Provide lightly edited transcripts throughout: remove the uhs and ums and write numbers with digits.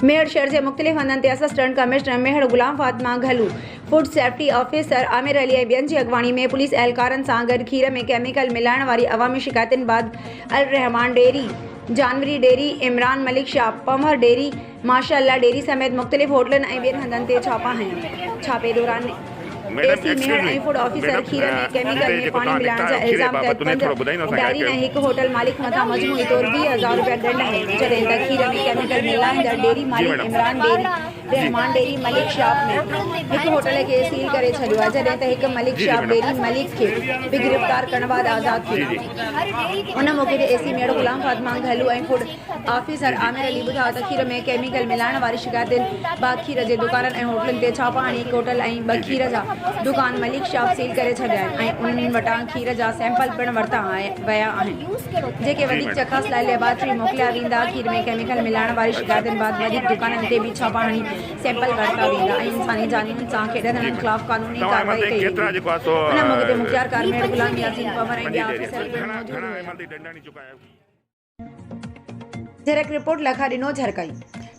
मेहर शहर के मुख्तलिफ़ हंधनि ते assistant commissioner Mehar Ghulam Fatima Ghalu, food safety officer Amir Ali ऐं ॿियनि जी अॻवानी में पुलिस एहलकारनि सां गॾु खीर में केमिकल मिलाइण वारी अवामी शिकायतुनि बाद अल रहमान डेयरी, जानवरी डेयरी, इमरान मलिक शाह, पमहर डेयरी, माशाअल्लाह डेयरी समेत मुख्तलिफ़ होटलनि ऐं ॿियनि हंधनि ते छापा हया। छापे दौरान एसी मेहर ऐं फूड ऑफिसर खीर में केमिकल में पानी मिलाइण जा इल्ज़ाम तहत डायरी ऐं हिकु होटल मालिक मथां मजमूई तौर 20,000 रुपया दंड हयो, जॾहिं त खीर में केमिकल मिलाईंदड़ डेयरी मालिक इमरान डेयरी, रहमान डेयरी मलिक शाह में हिकु होटल खे सील करे छॾियो आहे, जॾहिं त हिकु मलिक शाह डेयरी मलिक खे बि गिरफ़्तार करण बाद आज़ाद थियो। उन मौक़े ते एसी मेहर गुलाम फातिमा घलू ऐं फूड ऑफिसर आमिर अली ॿुधायो त खीर में केमिकल मिलाइण वारी शिकायतुनि बाद खीर जे दुकाननि ऐं होटलनि ते छापा हणी हिकु होटल ऐं 2 खीर जा दुकान मलिक शाह सील करे छॾिया आहिनि ऐं उन्हनि वटां खीर जा सैंपल पिणु वरिता विया आहिनि, जेके वधीक चकास लाइ लेबोरेटरी मोकिलिया वेंदा। खीर में केमिकल मिलाइण वारी शिकायतुनि बाद वधीक दुकाननि ते बि छापा हणी सैंपल वरिता वेंदा ऐं इंसानी जानियुनि सां खेॾंदड़नि ख़िलाफ़ कानूनी कार्रवाई कई वेंदी। उन मौक़े ते मुख्तियार कार मेहर गुलाम यासीन पवर ऐं ॿिया ऑफिसर डायरेक्ट रिपोर्ट लखा ॾिनो झरकई।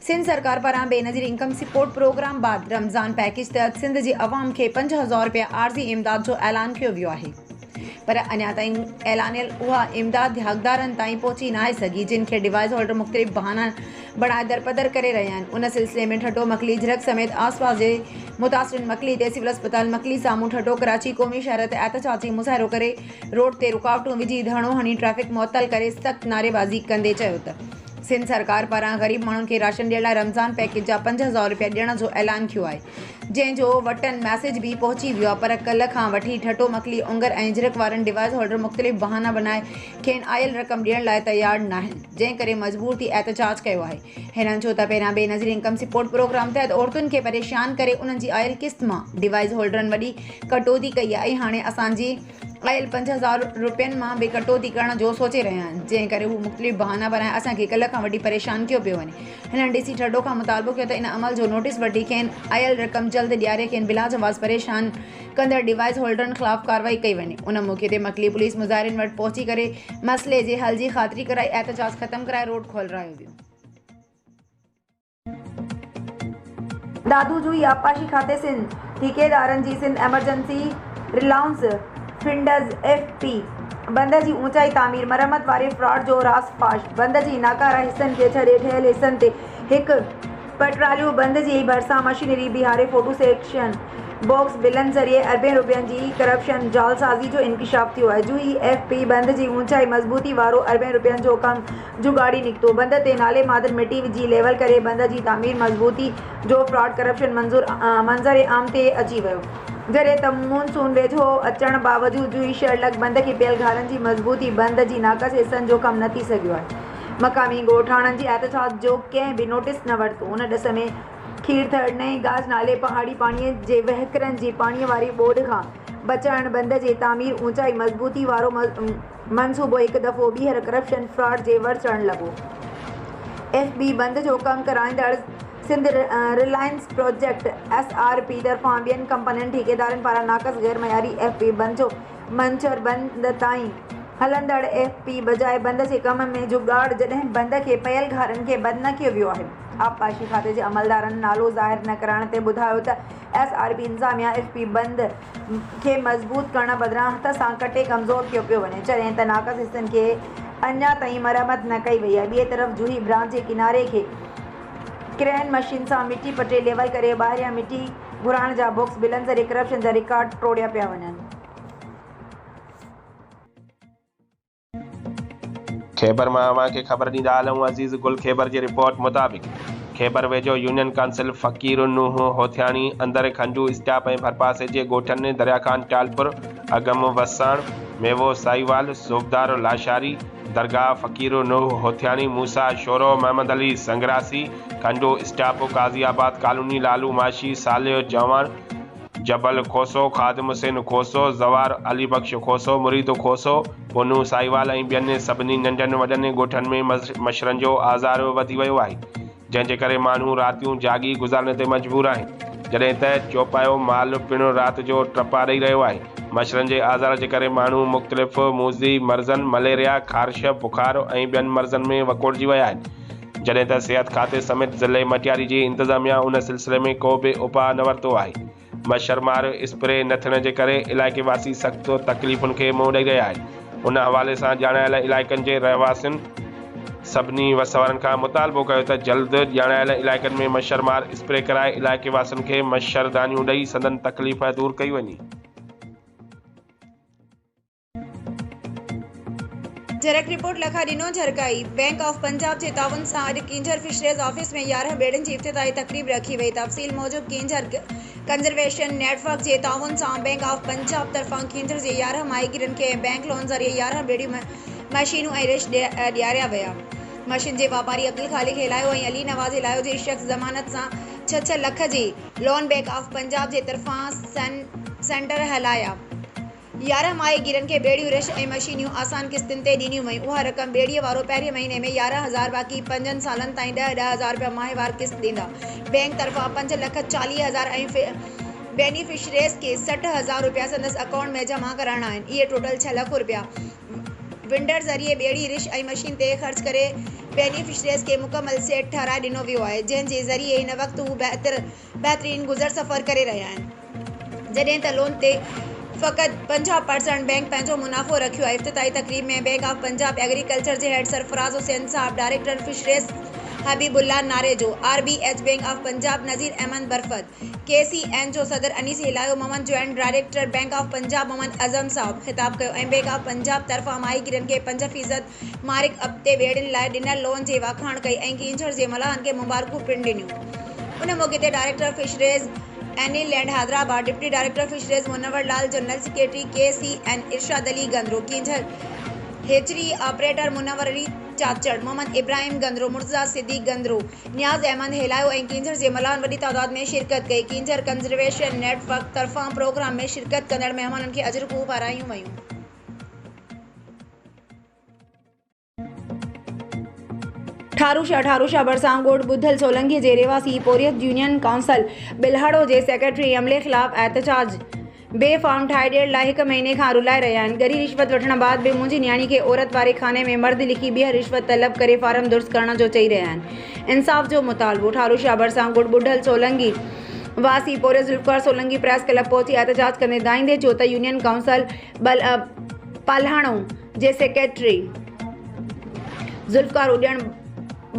सिंध सरकार पारां बेनज़ीर इनकम सपोर्ट प्रोग्राम बाद रमज़ान पैकेज तहत सिंध जी अवाम खे 5,000 रुपया आर्ज़ी इमदाद जो ऐलान कयो वियो आहे, पर अञा ताईं ऐलानियल उहा इमदाद हक़दारनि ताईं पहुची नाहे सघी, जिन खे डिवाइस होल्डर मुख़्तलिफ़ बहाना बणाए दरपदर करे रहिया आहिनि। उन सिलसिले में ठटो मकली झिरक समेत आसपास जे मुतासिरिन मकली ते सिविल अस्पताल मकली साम्हूं ठटो कराची क़ौमी शहर ते एहतजाजी मुज़ाहिरो करे रोड ते रुकावटूं विझी धरणो हणी ट्रैफिक मुअत्तल करे सख़्त नारेबाज़ी कंदे चयो त सिंध सरकार पारां ग़रीब माण्हुनि खे राशन ॾियण लाइ रमज़ान पैकेज जा 5,000 रुपया ॾियण जो ऐलान कयो आहे, जंहिंजो वटनि मैसेज बि पहुची वियो आहे, पर कल्ह खां वठी ठटो मकली ओंगर ऐं झिरक वारनि डिवाइस होल्डर मुख़्तलिफ़ बहाना बनाए खेनि आयल रक़म ॾियण लाइ तयारु नाहिनि, जंहिं करे मजबूर थी एहतजाज कयो आहे। हिननि छो त पहिरियां बेनज़ीर इनकम सपोर्ट प्रोग्राम तहत औरतुनि खे परेशान करे उन्हनि जी आयल किस्त मां डिवाइस होल्डरनि वॾी कटौती कई आहे ऐं हाणे असांजी आयल 5,000 रुपयनि मां बि कटौती करण जो सोचे रहिया आहिनि, जंहिं करे हू मुख़्तलिफ़ बहाना बनाए असांखे कल्ह खां वठी परेशान कयो पियो वञे। हिननि ॾिसी ठडो खां मुतालबो कयो त इन अमल जो नोटिस वठी खेनि आयल रक़म जल्द ॾियारे खेनि बिला जवाज़ परेशान कंदड़ डिवाइस होल्डरनि ख़िलाफ़ कार्रवाई कई वञे। उन मौक़े ते मकली पुलिस मुज़ाहिरीन वटि पहुची करे मसइले जे हल जी ख़ातिरी कराई, एहतजाज ख़त्म कराए रोड खोलरायो वियो। दादू जूही आबपाशी खाते सिंध ठेकेदारनि जी सिंध एमरजेंसी रिलाउंस फिंडर्स FP बंद जी ऊंचाई तामीर मरम्मत वारे फ्रॉड जो रास फाश। बंद जी नाकारा हिस्सनि खे छॾे ठहियल हिस्सनि ते हिकु पटरालियूं बंद जी भरिसां मशीनरी बिहारे फोटो सेक्शन बॉक्स बिलनि ज़रिए अरबें रुपयनि जी करप्शन जालसाज़ी जो इंकिशाफ थियो आहे। जूही FP बंद जी ऊंचाई मज़बूती वारो अरबें रुपयनि जो कमु जुगाड़ी निकितो। बंद ते नाले मादर मिटी विझी लेवल करे बंद जी तामीर मज़बूती जो फ्रॉड करप्शन मंज़र आम ते अची वियो, जॾहिं त मानसून वेझो अचण बावजूदि जूही शहर लॻ बंद खे पियल घारनि जी मज़बूती बंद जी नाक़स हिस्सनि जो कमु न थी सघियो आहे। मक़ामी ॻोठाणनि जी एहतजाज जो कंहिं बि नोटिस न वरितो। उन ॾिस में खीरथड़ नई गाज नाले पहाड़ी पाणीअ जे वहिकरनि जी पाणीअ वारी ॿोॾ खां बचाइण बंद जे तामीर ऊंचाई मज़बूती वारो मनसूबो हिकु दफ़ो ॿीहर करप्शन फ्रॉड जे वर चढ़णु लॻो। FB बंद जो कमु कराईंदड़ सिंध रिलायंस प्रोजेक्ट SRP तरफ़ां ॿियनि कंपनियुनि ठेकेदारनि पारां नाक़स गैर मयारी FP बंद जो मंचर बंद ताईं हलंदड़ FP बजाए बंद जे कम में जुगाड़, जॾहिं बंद खे पयल घरनि खे बंदि न कयो वियो आहे। आबपाशी खाते जे अमलदारनि नालो ज़ाहिर न करण ते ॿुधायो त SRP इंतिज़ामिया FP बंद खे मज़बूत करण बदिरां हथ सां कटे कमज़ोर कयो पियो वञे, जॾहिं त नाक़स हिस्सनि खे अञा ताईं मरम्मत न कई वई आहे। ॿिए तरफ़ जूही ब्रांच जे किनारे खे क्रेन मशीन सां मिटी पटे लेवल करे ॿाहिरियां मिटी घुराइण जा बॉक्स बिलनि ज़रिए करप्शन जा रिकॉर्ड टोड़िया पिया वञनि। खैबर मां अवां खे ख़बर ॾींदा हलूं। अज़ीज़ गुल खैबर जी रिपोर्ट मुताबिक़ खैबर वेझो यूनियन काउंसिल फ़कीर नूह होथियाणी अंदर खंजू स्टाप ऐं भरपासे जे ॻोठनि दरियाखान ट्यालपुर अगम वसाण मेवो साईवाल सूबदार लाशारी दरगाह फ़कीर नूह होथियाणी मूसा शोरो मोहम्मद अली संगरासी खंजो स्टाप काज़ियाबाद कॉलोनी लालू माशी सालिह जवान जबल खोसो खादिम हुसैन खोसो ज़वार अली बख्श खोसो मुरीद खोसो पुनू साईवाल ऐं ॿियनि सभिनी नंढनि वॾनि ॻोठनि में मच्छरनि जो आज़ार वधी वियो आहे, जंहिंजे करे माण्हू रातियूं जागी गुज़ारण ते मजबूर आहिनि, जॾहिं त चौपायो माल पिणु राति जो टपा ॾेई रहियो आहे। मच्छरनि जे आज़ार जे करे माण्हू मुख़्तलिफ़ मूज़ी मर्ज़नि मलेरिया ख़ारिश बुखार ऐं ॿियनि मर्ज़नि में वकोड़जी विया आहिनि। जॾहिं त सिहत खाते समेत ज़िले मटियारी जी इंतज़ामिया उन सिलसिले में को बि उपाउ न वरितो आहे। मच्छरमार स्प्रे न थियण जे करे इलाइक़े वासी सख़्त तकलीफ़ुनि खे मुंहुं ॾेई रहिया आहिनि। उन हवाले सां ॼाणायल इलाइक़नि जे रहवासियुनि सभिनी वसवारनि खां मुतालबो कयो त जल्द ॼाणायल इलाइक़नि में मच्छरमार स्प्रे कराए इलाइक़े वासियुनि खे मच्छरदानियूं ॾेई संदन तकलीफ़ दूर कई वञे। डायरेक्ट रिपोर्ट लखा ॾिनो झरकाई। बैंक ऑफ पंजाब जे ताउन सां अॼु किंझर फिशरीज़ ऑफिस में 11 बेड़नि जी इफ़्तिताही तक़रीब रखी वई। तफ़सील मूजिब किंझर कंजरवेशन नेटवर्क जे ताउन सां बैंक ऑफ पंजाब तरफ़ां किंझर जे 11 माहिगिरनि खे बैंक लोन ज़रिए 11 बेड़ियूं मशीनूं ऐं रिश ॾियारिया विया। मशीन जे वापारी अब्दुल ख़ालिक हिलायो ऐं अली नवाज़ हिलायो जे शख़्स ज़मानत सां 6 लख जी लोन बैंक ऑफ पंजाब जे तरफ़ां सेंटर हलाया। 11 माहिगिरनि खे बेड़ियूं रिश ऐं मशीनियूं आसान क़िस्तनि ते ॾिनियूं वयूं। उहा रक़म बेड़ीअ वारो पहिरें महीने में 11,000 बाक़ी 5 सालनि ताईं 10,000 रुपया माहिवार क़िस्त ॾींदा। बैंक तरफ़ां 5,40,000 ऐं बेनिफिशरीज़ खे 60,000 रुपया संदसि अकाउंट में जमा कराइणा आहिनि। इहे टोटल 6 लख रुपया विंडर ज़रिए बेड़ी रिश ऐं मशीन ते ख़र्च करे बेनिफिशरीज़ खे मुकमल सेट ठाराए ॾिनो वियो आहे, जंहिं जे ज़रिए हिन वक़्तु हू बहितरीन गुज़र सफ़र करे रहिया आहिनि। जॾहिं त लोन ते फ़क़ति 50% बैंक पंहिंजो मुनाफ़ो रखियो आहे। इफ़्तिताही तक़रीब में बैंक ऑफ पंजाब एग्रीकल्चर जे हेड सरफराज़ हुसैन साहब, director fisheries Habibullah Narejo, RBH bank of Punjab Nazir Ahmed Barfat, KCN जो सदर Anees Hilayo Mohammad, joint director bank of Punjab Mohammad Azam साहब ख़िताब कयो ऐं बैंक ऑफ पंजाब तरफ़ां माहिगिरनि खे 5% मारिक अब्ते बेड़ियुनि लाइ ॾिनल लोन जी वाखाण कई ऐं किंझर जे मलाहनि खे मुबारकूं पिण ॾिनियूं। उन मौक़े ते director fisheries inland Hyderabad, deputy director fisheries Munawar Lal, general secretary KCN Irshad Ali Gandro, Keenjhar hatchery operator Munawar Ali Chachar, Mohammad Ibrahim Gandro, Murtaza Siddique Gandro, Niaz Ahmed Hilayo ऐं किंझर जे मलाहनि वॾी तादाद में शिरकत कई। किंझर कंजरवेशन नेटवर्क तरफ़ां प्रोग्राम में शिरकत कंदड़ महिमाननि खे अजरकूं पारायूं वयूं। ठारूशा भरिसां ॻोठ ॿुधल सोलंकी जे रिवासी पोरियत यूनियन काउंसिल बिल्हाड़ो जे सेक्रेटरी अमले ख़िलाफ़ एहतजाज बे फॉर्म ठाहे ॾियण लाइ 1 महीने खां रुलाए रहिया आहिनि। गरी रिश्वत वठण बाद बि मुंहिंजी न्याणी खे औरत वारे खाने में मर्द लिखी ॿीहर रिश्वत तलब करे फार्म दुरुस्त करण जो चई रहिया आहिनि। इंसाफ़ जो मुतालबो। ठारूशा भरिसां ॻोठ ॿुधल सोलंकी वासी पोरियत ज़ुल्फ़िकार सोलंकी प्रेस क्लब पहुची एहतजाज कंदे दाईंदे चयो त यूनियन काउंसिल पल्हाणो जे सेक्रेटरी ज़ुल्फ़िकार उॾियण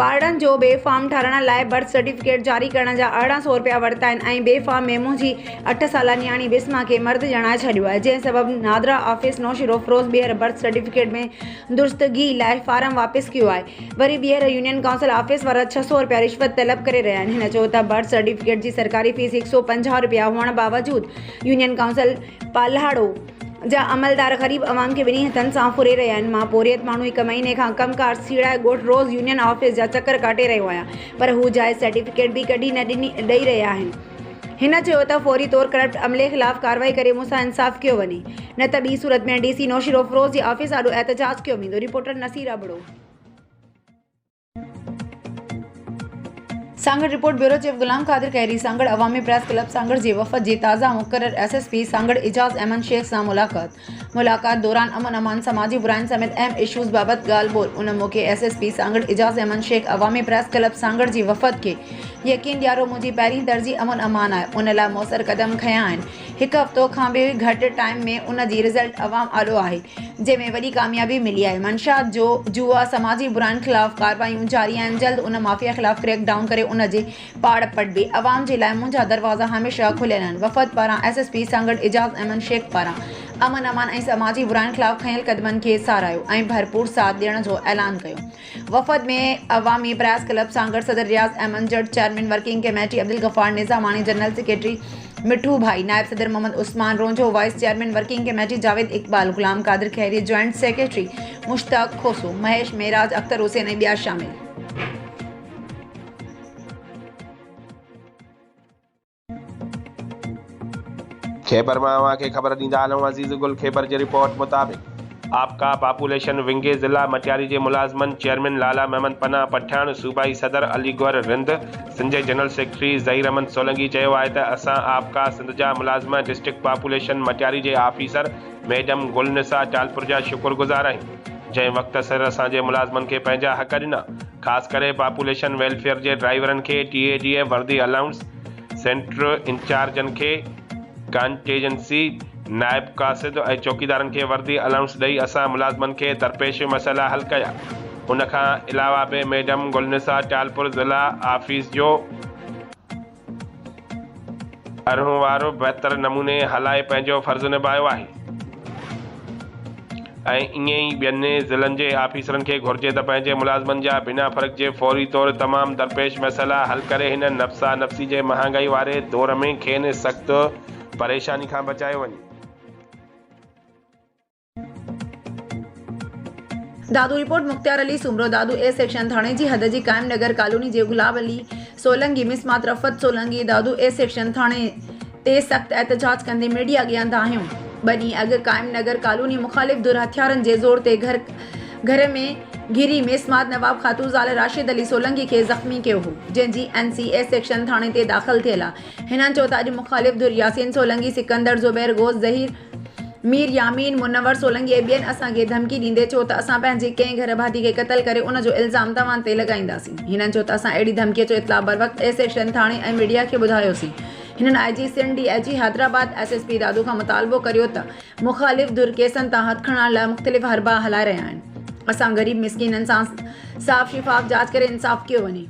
ॿारनि जो बे फॉर्म ठाहिण लाइ बर्थ सर्टिफिकेट जारी करण जा 1800 रुपया वरिता आहिनि ऐं बे फॉर्म में मुंहिंजी 8 साला न्याणी बिस्मा खे मर्द ॼणाए छॾियो आहे, जंहिं सबबु नादरा ऑफिस नौशिरो फ़िरोज़ ॿीहर बर्थ सर्टिफिकेट में दुरुस्तगी लाइ फार्म वापसि कयो आहे। वरी ॿीहर यूनियन काउंसिल ऑफिस वारा 600 रुपया रिश्वत तलब करे रहिया आहिनि। हिन चयो त बर्थ सर्टिफिकेट जी सरकारी फीस 150 रुपया हुअण बावजूदि यूनियन काउंसिल पल्हाड़ो जा अमलदार ग़रीब अवाम खे ॿिन्ही हथनि सां फुरे रहिया आहिनि। मां पोरियत माण्हू 1 महीने खां कमकार सीड़ाए ॻोठ रोज़ यूनियन ऑफिस जा चकर काटे रहियो आहियां, पर हू जाइज़ सर्टिफिकेट बि कॾहिं न ॾेई रहिया आहिनि। हिन चयो त फौरी तौर करप्ट अमले ख़िलाफ़ कार्रवाई करे मूंसां इंसाफ़ कयो वञे, न त ॿी सूरत में DC नौशिरो फ़िरोज़ जी ऑफिस आॾो एहतजाज कयो वेंदो। Reporter Naseer Abro. Sanghar report bureau chief Ghulam Qadir Khairi Sanghar अवामी प्रेस क्लब सांगड़ जे वफ़द जी ताज़ा मुक़र्रर SSP सांगड़ इजाज़ अहमद शेख सां मुलाक़ात दौरान अमन अमान समाजी बुराइनि समेत अहम इशूज़ बाबति ॻाल्हि ॿोल। उन मौक़े SSP सांगड़ इजाज़ अहमद शेख अवामी प्रेस क्लब सांगड़ जी वफ़द खे यकीन ॾियारो मुंहिंजी पहिरीं तरजीह अमन अमान आहे, उन लाइ मौसर क़दम खयां आहिनि। 1 हफ़्तो खां बि घटि टाइम में उन जी रिज़ल्ट अवाम आॾो आहे, जंहिंमें वॾी कामयाबी मिली आहे। मंशात जो जुआ समाजी बुराइनि ख़िलाफ़ कार्रवायूं जारी आहिनि। जल्द उन माफ़िया ख़िलाफ़ क्रैक डाउन करे उन जे पाड़ पटबे। अवाम जे लाइ मुंहिंजा दरवाज़ा हमेशह खुलियल आहिनि। वफ़द पारां SSP सांगड़ इजाज़ अहमद शेख पारां अमन अमान ऐं समाजी बुराइनि ख़िलाफ़ खयल क़दमनि खे सारायो ऐं भरपूर साथ ॾियण जो ऐलान कयो। वफ़द में अवामी प्रेस क्लब सांगड़ सदर Riaz Ahmed Jat, chairman working committee Abdul Ghaffar Nizamani, general secretary Mithu भाई, नायब सदर Mohammad Usman Ronjho, vice chairman working committee Javed Iqbal, Ghulam Qadir Khairi, joint secretary Mushtaq Khoso, Mahesh Meraj, Akhtar Hussain ऐं ॿिया शामिल। खैबर मां अव्हांखे ख़बर ॾींदा आहियूं। अज़ीज़ गुल खैबर जी रिपोर्ट मुताबिक़ आपका पॉपुलेशन विंगे ज़िला मटियारी जे मुलाज़मन चेयरमैन लाला महमद पन्ना पठान, सूबाई सदर अलीगौर रिंद, सिंध जे जनरल सेक्रेटरी ज़हीर अहमद सोलंकी चयो आहे त असां आपका सिंध जा मुलाज़िम डिस्ट्रिक्ट पॉपुलेशन मटियारी जे ऑफिसर मैडम गुलनिसा टालपुर जा शुक्रगुज़ार आहियूं, जंहिं वक़्त सिर असांजे मुलाज़िमनि खे पंहिंजा हक़ ॾिना। ख़ासि करे पॉपुलेशन वेलफेयर जे ड्राइवरनि खे TADA वर्दी अलाउंस, सेंटर इंचार्जनि खे कंटेजेंसी, नायब कासिद ऐं चौकीदारनि खे वर्दी अलाउंस ॾेई असां मुलाज़मनि खे दरपेश मसइला हल कया। उन खां अलावा बि मैडम गुलनिसा टालपुर ज़िला ऑफिस जो अरहवारो बहितर नमूने हलाए पंहिंजो फ़र्ज़ु निभायो आहे ऐं ईअं ई ॿियनि ज़िलनि जे ऑफिसरनि खे घुर्जे त पंहिंजे मुलाज़मनि जा बिना फ़र्क़ जे फौरी तौरु तमामु दरपेश मसइला हल करे हिन नफ़्सा नफ़्सी जे महांगाई वारे दौर में खेनि सख़्त परेशानी खां बचायो वञे। Dadu report Mukhtiar Ali Soomro Dadu A section थाणे जी हद जी कायम नगर कॉलोनी जे गुलाब अली सोलंगी मिसमात रफ़त सोलंगी दादू ए सेक्शन थाणे ते सख़्त एहतजाज कंदे मीडिया अॻियां आहियूं। ॿ ॾींहं अॻु कायम नगर कॉलोनी मुखालिफ़ दुर हथियारनि जे ज़ोर ते घर में घिरी मिसमात नवाब खातून ज़ाल राशिद अली सोलंगी खे ज़ख़्मी कयो हो, जंहिंजी NCA सेक्शन थाणे ते दाख़िल थियल आहे। हिननि चयो त अॼु मुखालिफ़ दुर यासीन सोलंगी, सिकंदर ज़ुबैर गोज़ ज़हीर मीर यामीन मुनवर सोलंगी ऐं ॿियनि असांखे धमकी ॾींदे चयो त असां पंहिंजे कंहिं घर भाती खे क़तल करे उन जो इल्ज़ाम तव्हां ते लॻाईंदासीं। हिननि चयो त असां अहिड़ी धमकीअ जो इतला बर वक़्तु ए सेक्शन थाणे ऐं मीडिया खे ॿुधायोसीं। हिननि IG Sindh DIG Hyderabad SSP दादू खां मुतालबो करियो त मुखालिफ़ दुर केसनि तां हथ खणण लाइ मुख़्तलिफ़ हरबा हलाए रहिया आहिनि। असां ग़रीब मिसकिननि सां साफ़ शिफ़ाफ़ जांच करे इंसाफ़ कयो वञे।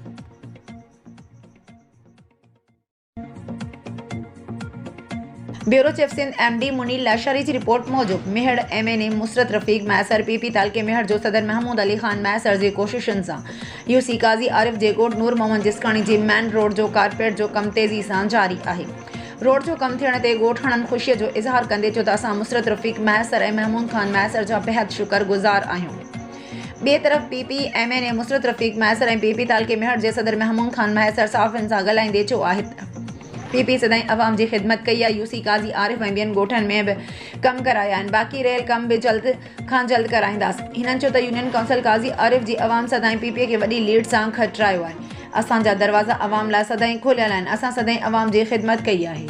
Bureau chief Sindh MD Munir Lashari जी रिपोर्ट मूजिब मेहड़ MNA मुसरत रफ़ीक मैसर PP तालके मेहड़ जो सदर महमूद अली ख़ान मैसर जी कोशिशुनि सां UC काज़ी आरिफ जे ॻोठ नूर मोहम्मद जिसकाणी जी मेन रोड जो कारपेट जो कम तेज़ी सां जारी आहे। रोड जो कम थियण ते ॻोठणनि ख़ुशीअ जो इज़हार कंदे चयो त असां मुसरत रफ़ीक मैसर ऐं महमूद ख़ान मैसर जा बेहद शुक्रगुज़ार आहियूं। ॿिए तरफ़ PP MNA मुसरत रफ़ीक मैसर ऐं PP तालके मेहड़ जे सदर महमूद ख़ान मैसर साफ़िन सां ॻाल्हाईंदे चयो आहे त PP सदाईं अवाम जी ख़िदमत कई आहे। UC काज़ी आरिफ ऐं ॿियनि ॻोठनि में बि कम कराया आहिनि, बाक़ी रहियल कम बि जल्द खां जल्द कराईंदासीं। हिननि चयो त यूनियन काउंसिल काज़ी आरिफ जी अवाम सदाईं PP खे वॾी लीड सां खटरायो आहे। असांजा दरवाज़ा अवाम लाइ सदाईं खोलियल आहिनि। असां सदाईं अवाम जी ख़िदमत कई आहे।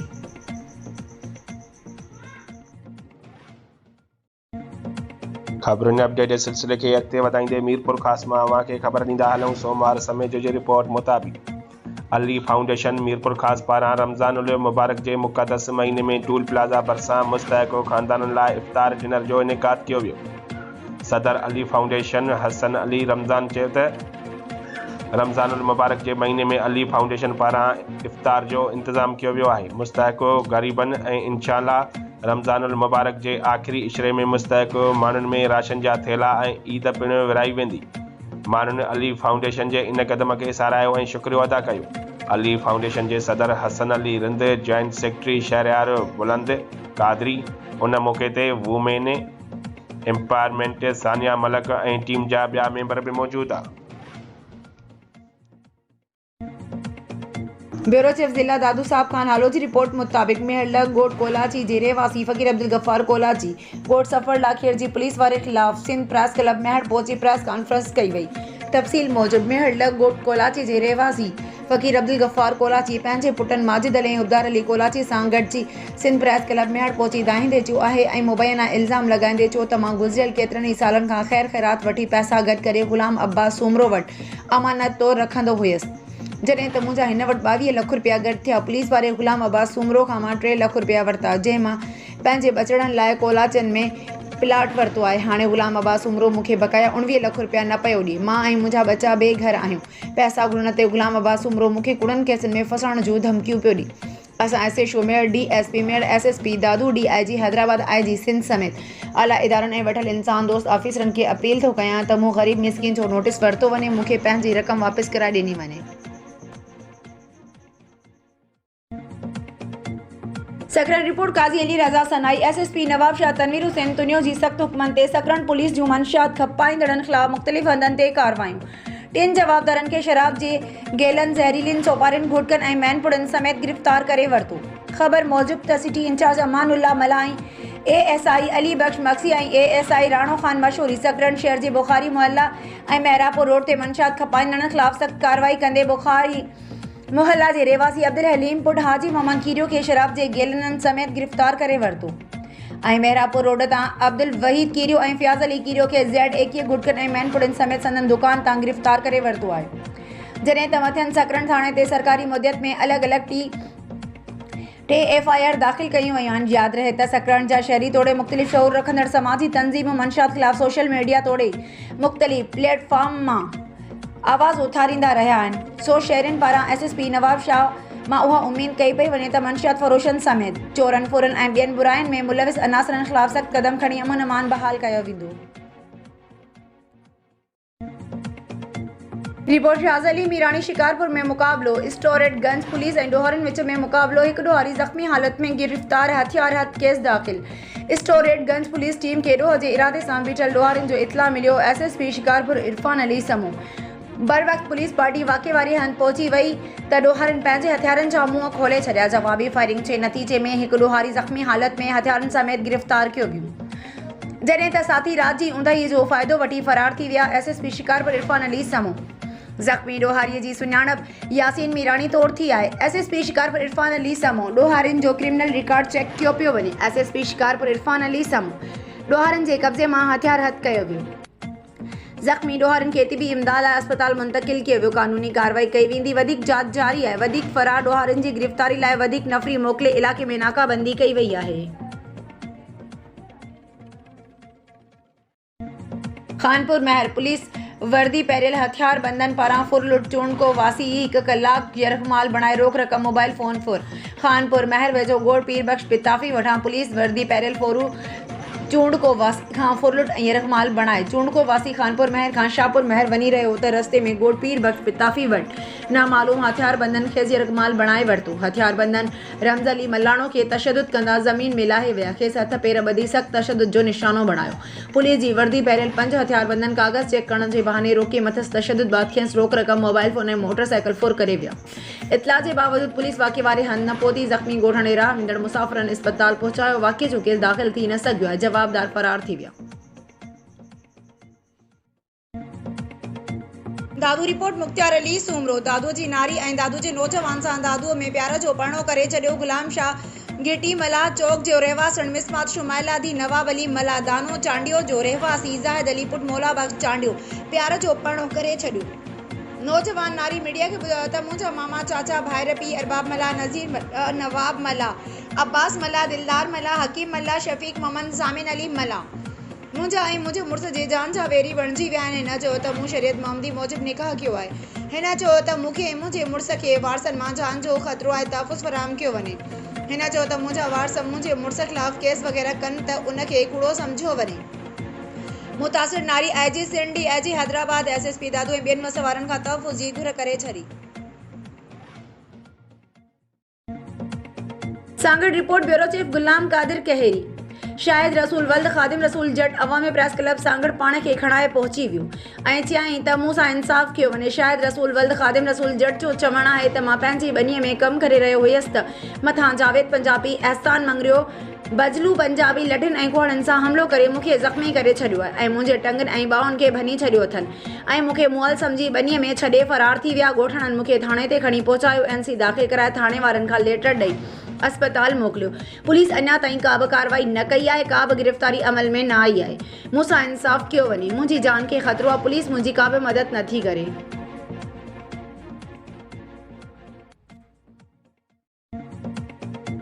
ख़बरुनि अपडेट जे सिलसिले खे अॻिते वधाईंदे मीरपुर ख़ासि मां अव्हां खे ख़बर ॾींदा हलूं। सोमवार समेत जी रिपोर्ट मुताबिक़ अली फाउंडेशन मीरपुर ख़ासि पारां रमज़ानुल मुबारक जे मुक़दस महीने में टूल प्लाज़ा भरिसां मुस्तहिक़ ख़ानदाननि लाइ इफ़्तार डिनर जो इनेकाद कयो वियो। सदर अली फाउंडेशन हसन अली रमज़ान चयो त रमज़ानुल मुबारक जे महीने में अली फाउंडेशन पारां इफ़्तार जो इंतज़ाम कयो वियो आहे। मुस्तहिक़ ग़रीबनि ऐं इंशाअल्लाह रमज़ानुल मुबारक जे आख़िरी इशरे में मुस्तहिक़ माण्हुनि में राशन जा थेला ऐं ईद पिणु विराई वेंदी। माण्हुनि अली फाउंडेशन जे इन क़दम खे साराहियो ऐं शुक्रियो अदा कयो। अली फाउंडेशन जे सदर हसन अली रिंद, जॉइंट सेक्रेटरी शहरयार बुलंद कादरी उन मौक़े ते वुमेन एम्पावरमेंट सानिया मलक ऐं टीम जा ॿिया मेंबर बि मौजूदु आहे। ब्यूरो चीफ ज़िला दादू साहब खान हालो जी रिपोर्ट मुताबिक़ मेहड़ ॻोठ कोलाची जे रहवासी फ़कीर अब्दुल गफ़ार कोलाची ॻोठ सफ़र लाखेर जी पुलिस वारे ख़िलाफ़ सिंध प्रेस क्लब मेहड़ पहुची प्रेस कॉन्फ्रेंस कई वई। तफ़सील मूजिब मेहड़ ॻोठ कोलाची जे रहवासी फ़कीर अब्दुल गफ़ार कोलाची पंहिंजे पुटनि माजिद अली ऐं उबदार अली कोलाची सां गॾिजी सिंध प्रेस क्लब मेहड़ पहुची दाहींदे चयो आहे ऐं मुबैना इल्ज़ाम लॻाईंदे चयो त मां गुज़िरियल केतिरनि ई सालनि खां ख़ैर ख़ैरात वठी पैसा गॾु करे ग़ुलाम अब्बास सूमरो वटि अमानत तौरु रखंदो हुयसि। जॾहिं त मुंहिंजा हिन वटि 22 लख रुपया गॾु थिया। पुलिस वारे ग़ुलाम अब्बास सूमरो खां मां 3 लख रुपया वरिता, जंहिं मां पंहिंजे बचड़नि लाइ कोलाचनि में प्लाट वरितो आहे। हाणे ग़ुलाम अब्बास सूमरो मूंखे बक़ाया 19 लख रुपया न पियो ॾिए। मां ऐं मुंहिंजा बचा ॿिए घर आहियूं। पैसा घुरण ते ग़ुलाम अब्बास सूमरो मूंखे कूड़नि केसनि में फसाइण जूं धमकियूं पियो ॾिए। असां SHO Mehar DSP Mehar SSP दादू DIG हैदराबाद IG सिंध समेत आला इदारनि ऐं वठल इंसान दोस्त ऑफिसरनि खे अपील थो कयां त मूं ग़रीब मिसकिन जो नोटिस वरितो वञे, मूंखे पंहिंजी रक़म वापसि कराए ॾिनी वञे। सकरन रिपोर्ट काज़ी अली रज़ा सनाई SSP नवाब शाह तनवीर हुसैन तुनियो जी सख़्त हुक्मनि ते सकरन पुलिस जूं मंशियात खपाईंदड़नि ख़िलाफ़ मुख़्तलिफ़ हंधनि ते कार्रवायूं। 3 जवाबदारनि खे शराब जे गेलन, ज़हरीलिन सोपारिन, गुटकनि ऐं मैनपुड़नि समेत गिरफ़्तार करे वरितो। ख़बर मूजिब त सिटी इंचार्ज अमानुल्लाह मलाई, ASI अली बख्श मक्सी ऐं ASI राणो ख़ान मशहूरी सकरन शहर जे बुखारी मोहल्ला ऐं महरापुर रोड ते मंशियात खपाईंदड़नि ख़िलाफ़ सख़्त कार्रवाई कंदे बुखारी मोहल्ला जे रहवासी अब्दुल हलीम पुट हाजी मोहम्मद कीरियो खे शराब जे गेलननि समेत गिरफ़्तार करे वरितो। ऐं मेहरापुर रोड तां अब्दुल वहीद कीरियो ऐं फ़ियाज़ अली कीरियो खे Z21 गुटकनि ऐं मैनपुड़नि समेत संदन दुकान तां गिरफ़्तार करे वरितो आहे। जॾहिं त मथियनि सकरन थाणे ते सरकारी मुद्दत में अलॻि टे FIR दाख़िल कयूं वयूं आहिनि। यादि रहे त सकरन जा शहरी तोड़े मुख़्तलिफ़ शऊर रखंदड़ समाजी तंज़ीम मंशात ख़िलाफ़ सोशल मीडिया तोड़े मुख़्तलिफ़ प्लेटफॉर्म मां आवाज़ उथारींदा रहिया आहिनि। सो शहरियुनि पारां SSP नवाब शाह मां उहा उम्मीद कई पई वञे त मंशियात फ़रोशनि समेत चोरनि फुरनि ऐं ॿियनि बुराइनि में मुलविस अनासरनि ख़िलाफ़ सख़्त क़दम खणी अमन अमान बहाल कयो वेंदो। रिपोर्ट फ़ियाज़ अली मीरानी शिकारपुर में मुक़ाबलो स्टोरेटगंज पुलिस ऐं ॾोहरनि विच में मुक़ाबलो हिकु ॾोहारी ज़ख़्मी हालत में गिरफ़्तार हथियार हथ केस दाख़िल। स्टोरेटगंज पुलिस टीम खे ॾोह जे इरादे सां बीठल ॾोहारियुनि जो इतला मिलियो। SSP शिकारपुर इरफान अली समूह बर वक़्त पुलिस पार्टी वाक़े वारी हंधि पहुची वई त ॾोहारियुनि पंहिंजे हथियारनि जा मुंहं खोले छॾिया। जवाबी फायरिंग जे नतीजे में हिकु ॾोहारी ज़ख़्मी हालत में हथियारनि समेत गिरफ़्तार कयो वियो, जॾहिं त साथी रात जी ऊंदहि जो फ़ाइदो वठी फ़रार थी विया। SSP शिकारपुर इरफान अली समूह ज़ख़्मी ॾोहारीअ जी सुञाणप यासीन मीरानी तौर थी आहे। SSP शिकारपुर इरफान अली समूह ॾोहारियुनि जो क्रिमिनल रिकॉर्ड चेक कयो पियो वञे। SSP शिकारपुर इरफान अली समूह ॾोहारियुनि जे कब्ज़े मां हथियार हथ कयो वियो। ज़ख़्मी ॾोहारियुनि खे तिबी इमदाद लाइ अस्पताल मुंतक़िल कयो वियो। कानूनी कार्रवाई कई वेंदी। वधीक जांच जारी आहे। वधीक फ़रार ॾोहारियुनि जी गिरफ़्तारी लाइ वधीक नफ़री मोकिले इलाइक़े में नाकाबंदी कई वई आहे। खानपुर महर पुलिस वर्दी पहिरियल हथियार बंदनि पारां फुरलुट चूंडको वासी 1 कलाक यरफ़माल बणाए रोक रक़म मोबाइल फ़ोन फुर। खानपुर महर वेझो गोड़ पीर बख्श पिताफ़ी वटां पुलिस वर्दी पहिरियल फोरू चूंडको वासी खां फुरलुट ऐं यरफ़माल बणाए चूंडको वासी खानपुर महर खां शाहपुर महर वञी रहियो त रस्ते में गोड़ पीर बख्श पिताफ़ी वटि नामालूम हथियार बंदनि खेसि यरफ़माल बणाए वरितो। हथियार बंदनि रमज़ अली मल्लाणो खे तशदुद कंदा ज़मीन में लाहे विया। खेसि हथ पेर ॿधी सख़्त तशदुद जो निशानो बणायो। पुलिस जी वर्दी पहिरियल 5 हथियार बंदनि कागज़ चेक करण जे बहाने रोके मथसि तशदुद बाद खेसि रोक रक़म मोबाइल फ़ोन ऐं मोटरसाइकिल फुर करे विया। इतला जे बावजूद पुलिस वाक़े वारे हंधि न पहुती। ज़ख़्मी ॻोठणे राह वेंदड़ मुसाफ़िरनि इस्पताल पहुचायो। वाक़े जो केस दाख़िल थी न सघियो आहे। जवाबदार फ़रार थी विया। दादू रिपोर्ट मुख्तियार अली सूमरो दादू जी नारी ऐं दादू जे नौजवान सां दादूअ में प्यार जो परणो करे छॾियो। गुलाम शाह गिटी मला चौक जो रहवासण मिसमात शुमाइला दी नवाब अली मला दानो चांडियो जो रहवासी ज़ाहिद अली पुट मौला बख्श चांडियो प्यार जो परणो करे छॾियो। नौजवान नारी मीडिया के ॿुधायो त मुंहिंजा मामा चाचा भाइर पीउ अरबाब मला नज़ीर नवाब मला अब्बास मला दिलदार मला हकीम मला शफ़ीक मोहम्मद ज़ामिन अली मला मुंहिंजा ऐं मुंहिंजे मुड़ुस जे जान जा वेरी बणिजी विया आहिनि। हिन चयो त मूं शरीयत मोहम्मदी मूजिब निकाह कयो आहे। हिन चयो त मूंखे ऐं मुंहिंजे मुड़ुस खे वारसनि मां जान जो ख़तरो आहे, तहफ़ुज़ फ़राहम कयो वञे। हिन चयो त मुंहिंजा वारस मुंहिंजे मुड़ुस ख़िलाफ़ केस वग़ैरह कनि त उनखे कूड़ो सम्झियो वञे। मुतासिर नारी IG Sindh DIG Hyderabad SSP दादू ऐं ॿियनि मसवारनि खां तहफ़ुज़ जी घुर करे छॾी। Sanghar report bureau chief Ghulam कादिर कहरी शाहिद रसूल वल्द ख़ादिम रसूल जट अवामी प्रेस क्लब सांगड़ पाण खे खणाए पहुची वियो ऐं चयाईं त मूं सां इंसाफ़ कयो वञे। शाहिद रसूल वल्द ख़ादिम रसूल जट जो चवणु आहे त मां पंहिंजी ॿनीअ में कमु करे रहियो हुयसि त मथां जावेद पंजाबी एहसान मंगरियो बजलू पंजाबी लठिन ऐं कुहड़नि सां हमिलो करे मूंखे ज़ख़्मी करे छॾियो आहे ऐं मुंहिंजे टंगनि ऐं ॿाहुनि खे भञी छॾियो अथनि ऐं मूंखे मुअल सम्झी ॿनीअ में छॾे फ़रार थी विया। ॻोठणनि मूंखे थाणे ते खणी पहुचायो। NC दाख़िल कराए थाणे वारनि खां लेटर ॾेई अस्पताल मोकिलियो। पुलिस अञा ताईं का बि कार्रवाई न कई आहे। का बि गिरफ़्तारी अमल में न आई आहे। मूंसां इंसाफ़ कयो वञे। मुंहिंजी जान खे ख़तरो आहे। पुलिस मुंहिंजी का बि मदद नथी करे।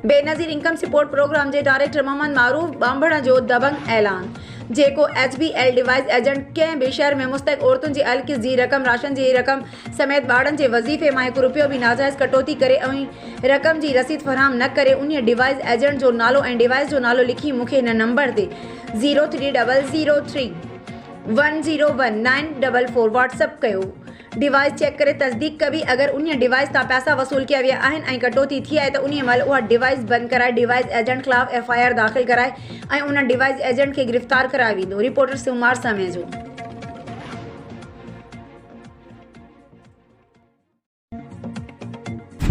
बेनज़ीर इनकम सपोर्ट प्रोग्राम जे डायरेक्टर मोहम्मद मारूफ बांभण जो दबंग ऐलान जेको HBL डिवाइस एजेंट कंहिं बि शहर में मुस्तक़ औरतुनि जी अलकिस जी रक़म राशन जी रक़म समेत ॿारनि जे वज़ीफ़े मां 1 रुपयो बि नाजाइज़ कटौती करे ऐं रक़म जी रसीद फ़राहम न करे उन डिवाइस एजेंट जो नालो ऐं डिवाइस जो नालो लिखी मूंखे हिन नंबर ते 03003101944 व्हाट्सअप कयो। डिवाइस चेक करे तस्दीक कबी। अगर उन डिवाइस तां पैसा वसूल किया विया आहिनि ऐं कटौती थी आहे त उन महिल उहा डिवाइस बंदि कराए डिवाइस एजेंट ख़िलाफ़ FIR दाख़िल कराए ऐं उन डिवाइस एजेंट खे गिरफ़्तार करायो वेंदो। रिपोर्टर सुमार समय जो।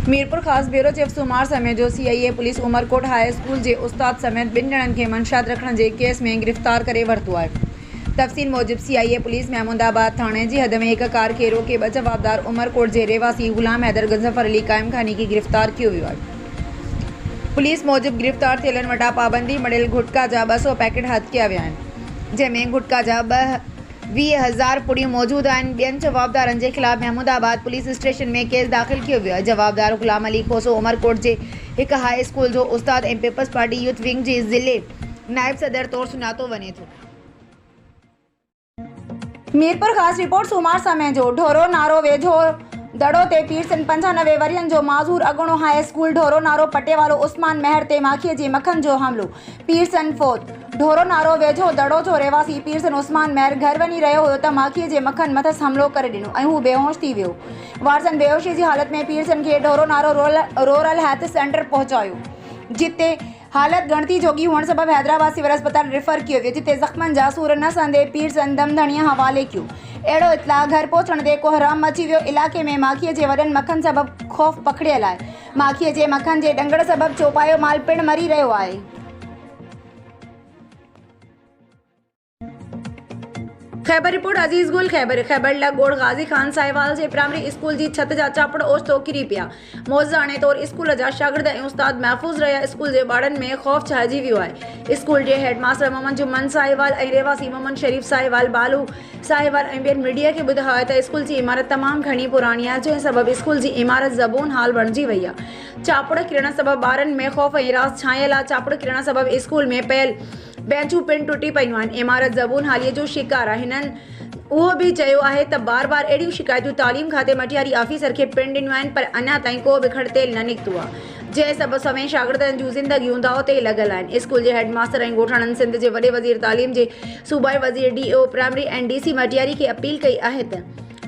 मीरपुर ख़ास ब्यूरो चीफ सुमार समय जो CIA police Umerkot high school जे उस्ताद समेत 2 ॼणनि खे मंशियात रखण जे केस में गिरफ़्तार करे वरितो आहे। तफ़सील मूजिब CIA पुलिस महमूदाबाद थाणे जी हद में हिक कार खे रोके 2 जवाबदार उमरकोट जे रहवासी गुलाम हैदर गंज़फर अली क़ाइम खानी की गिरफ़्तार कियो वियो आहे। पुलिस मूजिब गिरफ़्तार थियलनि वटां पाबंदी मड़ियल गुटखा जा 200 पैकेट हथ कया विया आहिनि, जंहिंमें गुटखा जा 20,000 पुड़ियूं मौजूदु आहिनि। ॿियनि जवाबदारनि जे ख़िलाफ़ महमूदाबाद पुलिस स्टेशन में केस दाख़िल कियो वियो आहे। जवाबदार ग़ुलाम अली खोसो उमरकोट जे हिकु हाई स्कूल जो उस्ताद ऐं पीपल्स पार्टी यूथ विंग जे ज़िले नायब सदर तौरु सुञातो वञे थो। मीरपुर ख़ासि रिपोर्ट सूमार समय जो ढोरो नारो वेझो दड़ो ते पीरसन 95 वरियनि जो माज़ूर अगणो हाई स्कूल ढोरो नारो पटे वारो उस्मान महर ते माखीअ जे मखन जो हमलो, पीरसन फोत। ढोरो नारो वेझो दड़ो जो रहवासी पीरसन उस्मान महर घर वञी रहियो हुयो त माखीअ जे मखन मथस हमलो करे ॾिनो ऐं हू बेहोश थी वियो। वारसन बेहोशी जी हालत में पीरसन खे ढोरो नारो रूरल हेल्थ सेंटर पहुचायो, जिते हालत गणती जोगी हुअण सबब हैदराबाद सिविल अस्पताल रेफर कियो वियो, जिते ज़ख़्मनि जा सूर न संदे पीरसन दमदणीअ हवाले कयो। अहिड़ो इतला घर पहुचण ते कोहराम मची वियो। इलाइक़े में माखीअ जे वॾनि मखन सबब ख़ौफ़ पखिड़ियल आहे। माखीअ जे मखन जे ॾंगड़ सबब चौपायो माल पिणु मरी रहियो आहे। खैबर रिपोर्ट अजीज़ गुल खैबर लगोड़ गाज़ी खान साहिवाल जे प्राइमरी स्कूल जी छत जा चापड़ ओचितो किरी पिया। मौज़ाने तौरु स्कूल जा शागिर्द ऐं उस्ताद महफ़ूज़ रहिया। स्कूल जे ॿारनि में ख़ौफ़ छाइजी वियो आहे। स्कूल जे हेडमास्टर मोहम्मद जुम्मन साहिवाल ऐं रहवासी मोहम्मद शरीफ़ साहिवाल, बालू साहिवाल ऐं ॿियनि मीडिया खे ॿुधायो त स्कूल जी इमारत तमामु घणी पुराणी आहे, जंहिं सबब स्कूल जी इमारत ज़बून हाल बणिजी वई आहे। चापड़ किरण सबब ॿारनि में ख़ौफ़ ऐं रास छायल आहे। चापड़ किरण सबब स्कूल में पयल बेंचूं पिणु टुटी पयूं आहिनि। इमारत ज़बून हालीअ जो शिकार आहे। हिननि उहो बि चयो आहे त बार अहिड़ियूं शिकायतूं तालीम खाते मटियारी ऑफिसर खे पिणु ॾिनियूं आहिनि, पर अञा ताईं को बि खड़तेल न निकितो आहे, जंहिं सबब सवें शागिर्दनि जूं ज़िंदगियूं दाव ते लॻल आहिनि। स्कूल जे हेडमास्टर ऐं ॻोठाणनि सिंध जे वॾे वज़ीर तालीम जे सूबाई वज़ीर DO प्राइमरी ऐं DC मटियारी खे अपील कई आहे त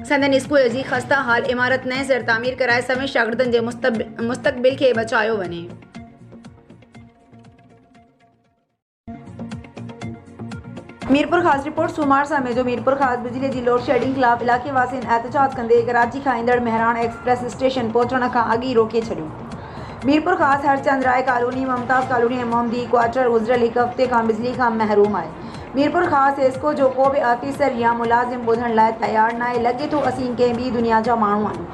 संदनि स्कूल जी ख़स्ता हाल इमारत नएं सिर तामीर कराए सवें शागिर्दनि जे मुस्तक़बिल खे बचायो वञे। मीरपुर ख़ासि रिपोर्ट सूमार समय जो मीरपुर ख़ासि बिजली जी लोड शेडिंग ख़िलाफ़ इलाइक़े वासियुनि एहतजाज कंदे कराची खां ईंदड़ मेहराण एक्सप्रेस स्टेशन पहुचण खां अॻु ई रोके छॾियो। मीरपुर ख़ासि हरचंद राय कॉलोनी, मुमताज़ कॉलोनी ऐं मोहम्मदी क्वार्टर गुज़िरियल हिकु हफ़्ते खां बिजली खां महरूम आहे। मीरपुर ख़ासि एस्को जो को बि ऑफिसर या मुलाज़िम ॿुधण लाइ तयारु न आहे। लॻे थो असीं कंहिं ॿी दुनिया जा माण्हू आहियूं।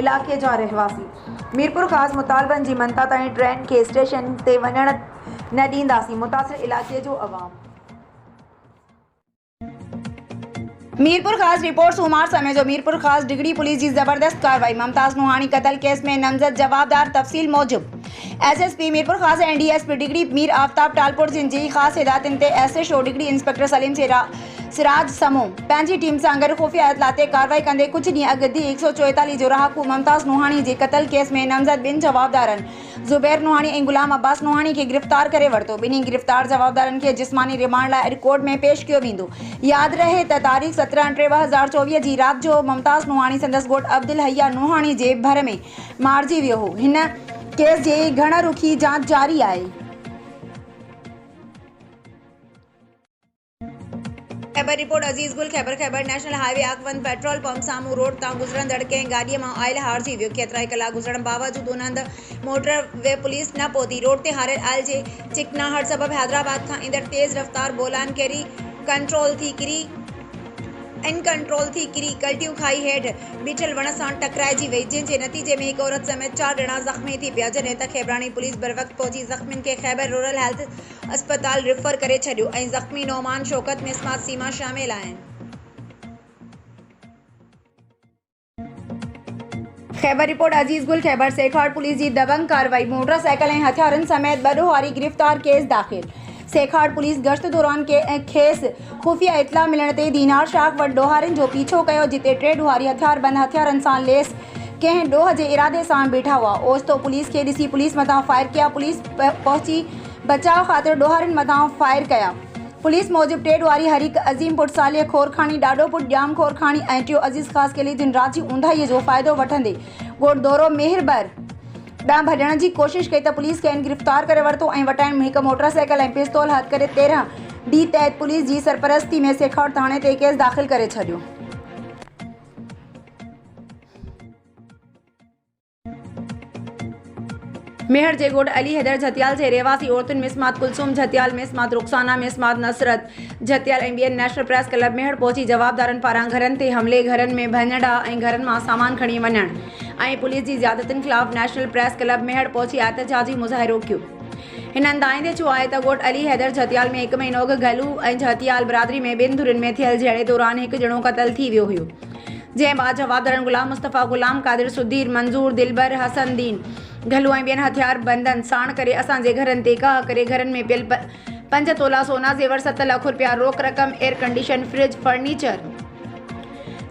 इलाइक़े जा रहवासी मीरपुर ख़ासि मुतालबनि जी मनता ताईं ट्रेन खे स्टेशन ते वञण न ॾींदासीं। मुतासिर इलाइक़े जो अवाम। मीरपुर ख़ासि रिपोर्ट सूमार समय जो मीरपुर ख़ासि डिगड़ी पुलिस जी ज़बरदस्त कार्रवाई। मुमताज़ नूहानी क़त्ल केस में नामज़द जवाबदार तफ़सील मूजिब SSP मीरपुर ख़ासि ऐं DSP डिगड़ी मीर आफ्ताब टालपुर जिन जी ख़ासि हिदायतुनि ते SHO डिगड़ी इंस्पेक्टर सलीम सिराज समूह पंहिंजी टीम सां गॾु खुफ़िया इतला ते कार्रवाई कंदे कुझु ॾींहं अॻु दी 144 जो रहाकू मुमताज़ नूहानी जे क़त्ल केस में नामज़द ॿिनि जवाबदारनि ज़ुबैर नूहानी ऐं ग़ुलाम अब्बास नूहानी खे गिरफ़्तार करे वरितो। ॿिन्ही गिरफ़्तार जवाबदारनि खे जिस्मानी रिमांड लाइ अॼु कोर्ट में पेश कयो वेंदो। यादि रहे त तारीख़ 17/3/2024 जी राति जो मुमताज़ नूहानी संदसि घोट अब्दुल हया नूहानी जे भर में मारिजी वियो हो। हिन केस जी घण रुखी जांच जारी आहे। Khyber report Aziz Gul Khyber national highway अकवंद पेट्रोल पंप साम्हूं रोड तां गुज़रंदड़ कंहिं गाॾीअ मां ऑयल हारिजी वियो। केतिरा ई कलाक गुज़रण बावजूद उन हंधि मोटर वे पुलिस न पहुती। रोड ते हारियल ऑयल जे चिकनाहट सबब हैदराबाद खां ईंदड़ तेज़ रफ़्तार बोलान कैरी इनकंट्रोल थी किरी कल्टियूं खाई हेठि बीठल वण सां टकराइजी वई, जंहिंजे नतीजे में हिकु औरत समेत 4 ॼणा ज़ख़्मी थी पिया, जॾहिं त खेबरानी पुलिस बर वक़्तु पहुची ज़ख़्मियुनि खे खैबर रूरल हेल्थ अस्पताल रेफर करे छॾियो ऐं ज़ख़्मी नौमान शौकत मिसमात सीमा शामिल आहिनि। खैबर रिपोर्ट अजीज़ गुल खैबर सेखाड़ पुलिस जी दबंग कार्रवाई। मोटरसाइकिल ऐं हथियारनि समेत ॿ ॾोहारी गिरफ़्तार केस दाख़िल। सेखाड़ पुलिस गश्त दौरान खेसि खुफ़िया इतला मिलण ते दीनार शाख वटि ॾोहारियुनि जो पीछो कयो, जिते 3 ॾोहारी हथियारबंद हथियारनि सां लैस कंहिं ॾोह जे इरादे सां बीठा हुआ। ओचितो पुलिस खे ॾिसी पुलिस मथां फायर कया। पुलिस पहुची बचाव ख़ातिर ॾोहारियुनि मथां फायर कया। पुलिस मूजिब 3 ॾोहारी हरीक अज़ीम पुट सालिह खोरखानी, ॾाॾो पुट ॼाम खोरखानी ऐं टियों अज़ीज़ ख़ास केली दिन राति जी ऊंधाईअ जो फ़ाइदो वठंदे ॻोठ दौरो मेहरबर ॾांहुं भॼण जी कोशिशि कई त पुलिस खेनि गिरफ़्तार करे वरितो ऐं वटाइण में हिकु मोटरसाइकिल ऐं पिस्तौल हथ करे 13 डी तहत पुलिस जी सरपरस्ती में सेखाड़ थाणे ते केस दाख़िल करे छॾियो। मेहर जे ॻोठ अली हैदर झतियाल जे रहवासी औरतुनि मिसमात कुलसूम झतियाल, मिसमात रुखसाना, मिसमात नसरत झतियाल ऐं ॿियनि नेशनल प्रेस क्लब मेहर पहुची जवाबदारनि पारां घरनि ते हमले, घरनि में भञड़ा ऐं घरनि मां सामान खणी वञणु ऐं पुलिस जी ज़्यादतियुनि ख़िलाफ़ नेशनल प्रेस क्लब मेहर पहुची एहतजाजी मुज़ाहिरो कयो। हिननि दाइंदे चयो आहे त ॻोठ अली हैदर झतियाल में 1 महीनो अॻु घलू ऐं झतियाल बिरादरी में ॿिनि धुरियुनि में थियल झेड़े दौरान हिकु ॼणो क़तल थी वियो हुयो, जंहिं बाद जवाबदारनि गुलाम मुस्तफ़ा, गुलाम कादिर, सुधीर, मंज़ूर, दिलबर, हसन दीन घलू ऐं ॿियनि हथियार बंदनि साण करे असांजे घरनि ते काह करे घरनि में पियल 5 तोला सोना ज़ेवर, 7 लाख रुपया रोक रक़म, एयर कंडीशन, फ्रिज, फर्नीचर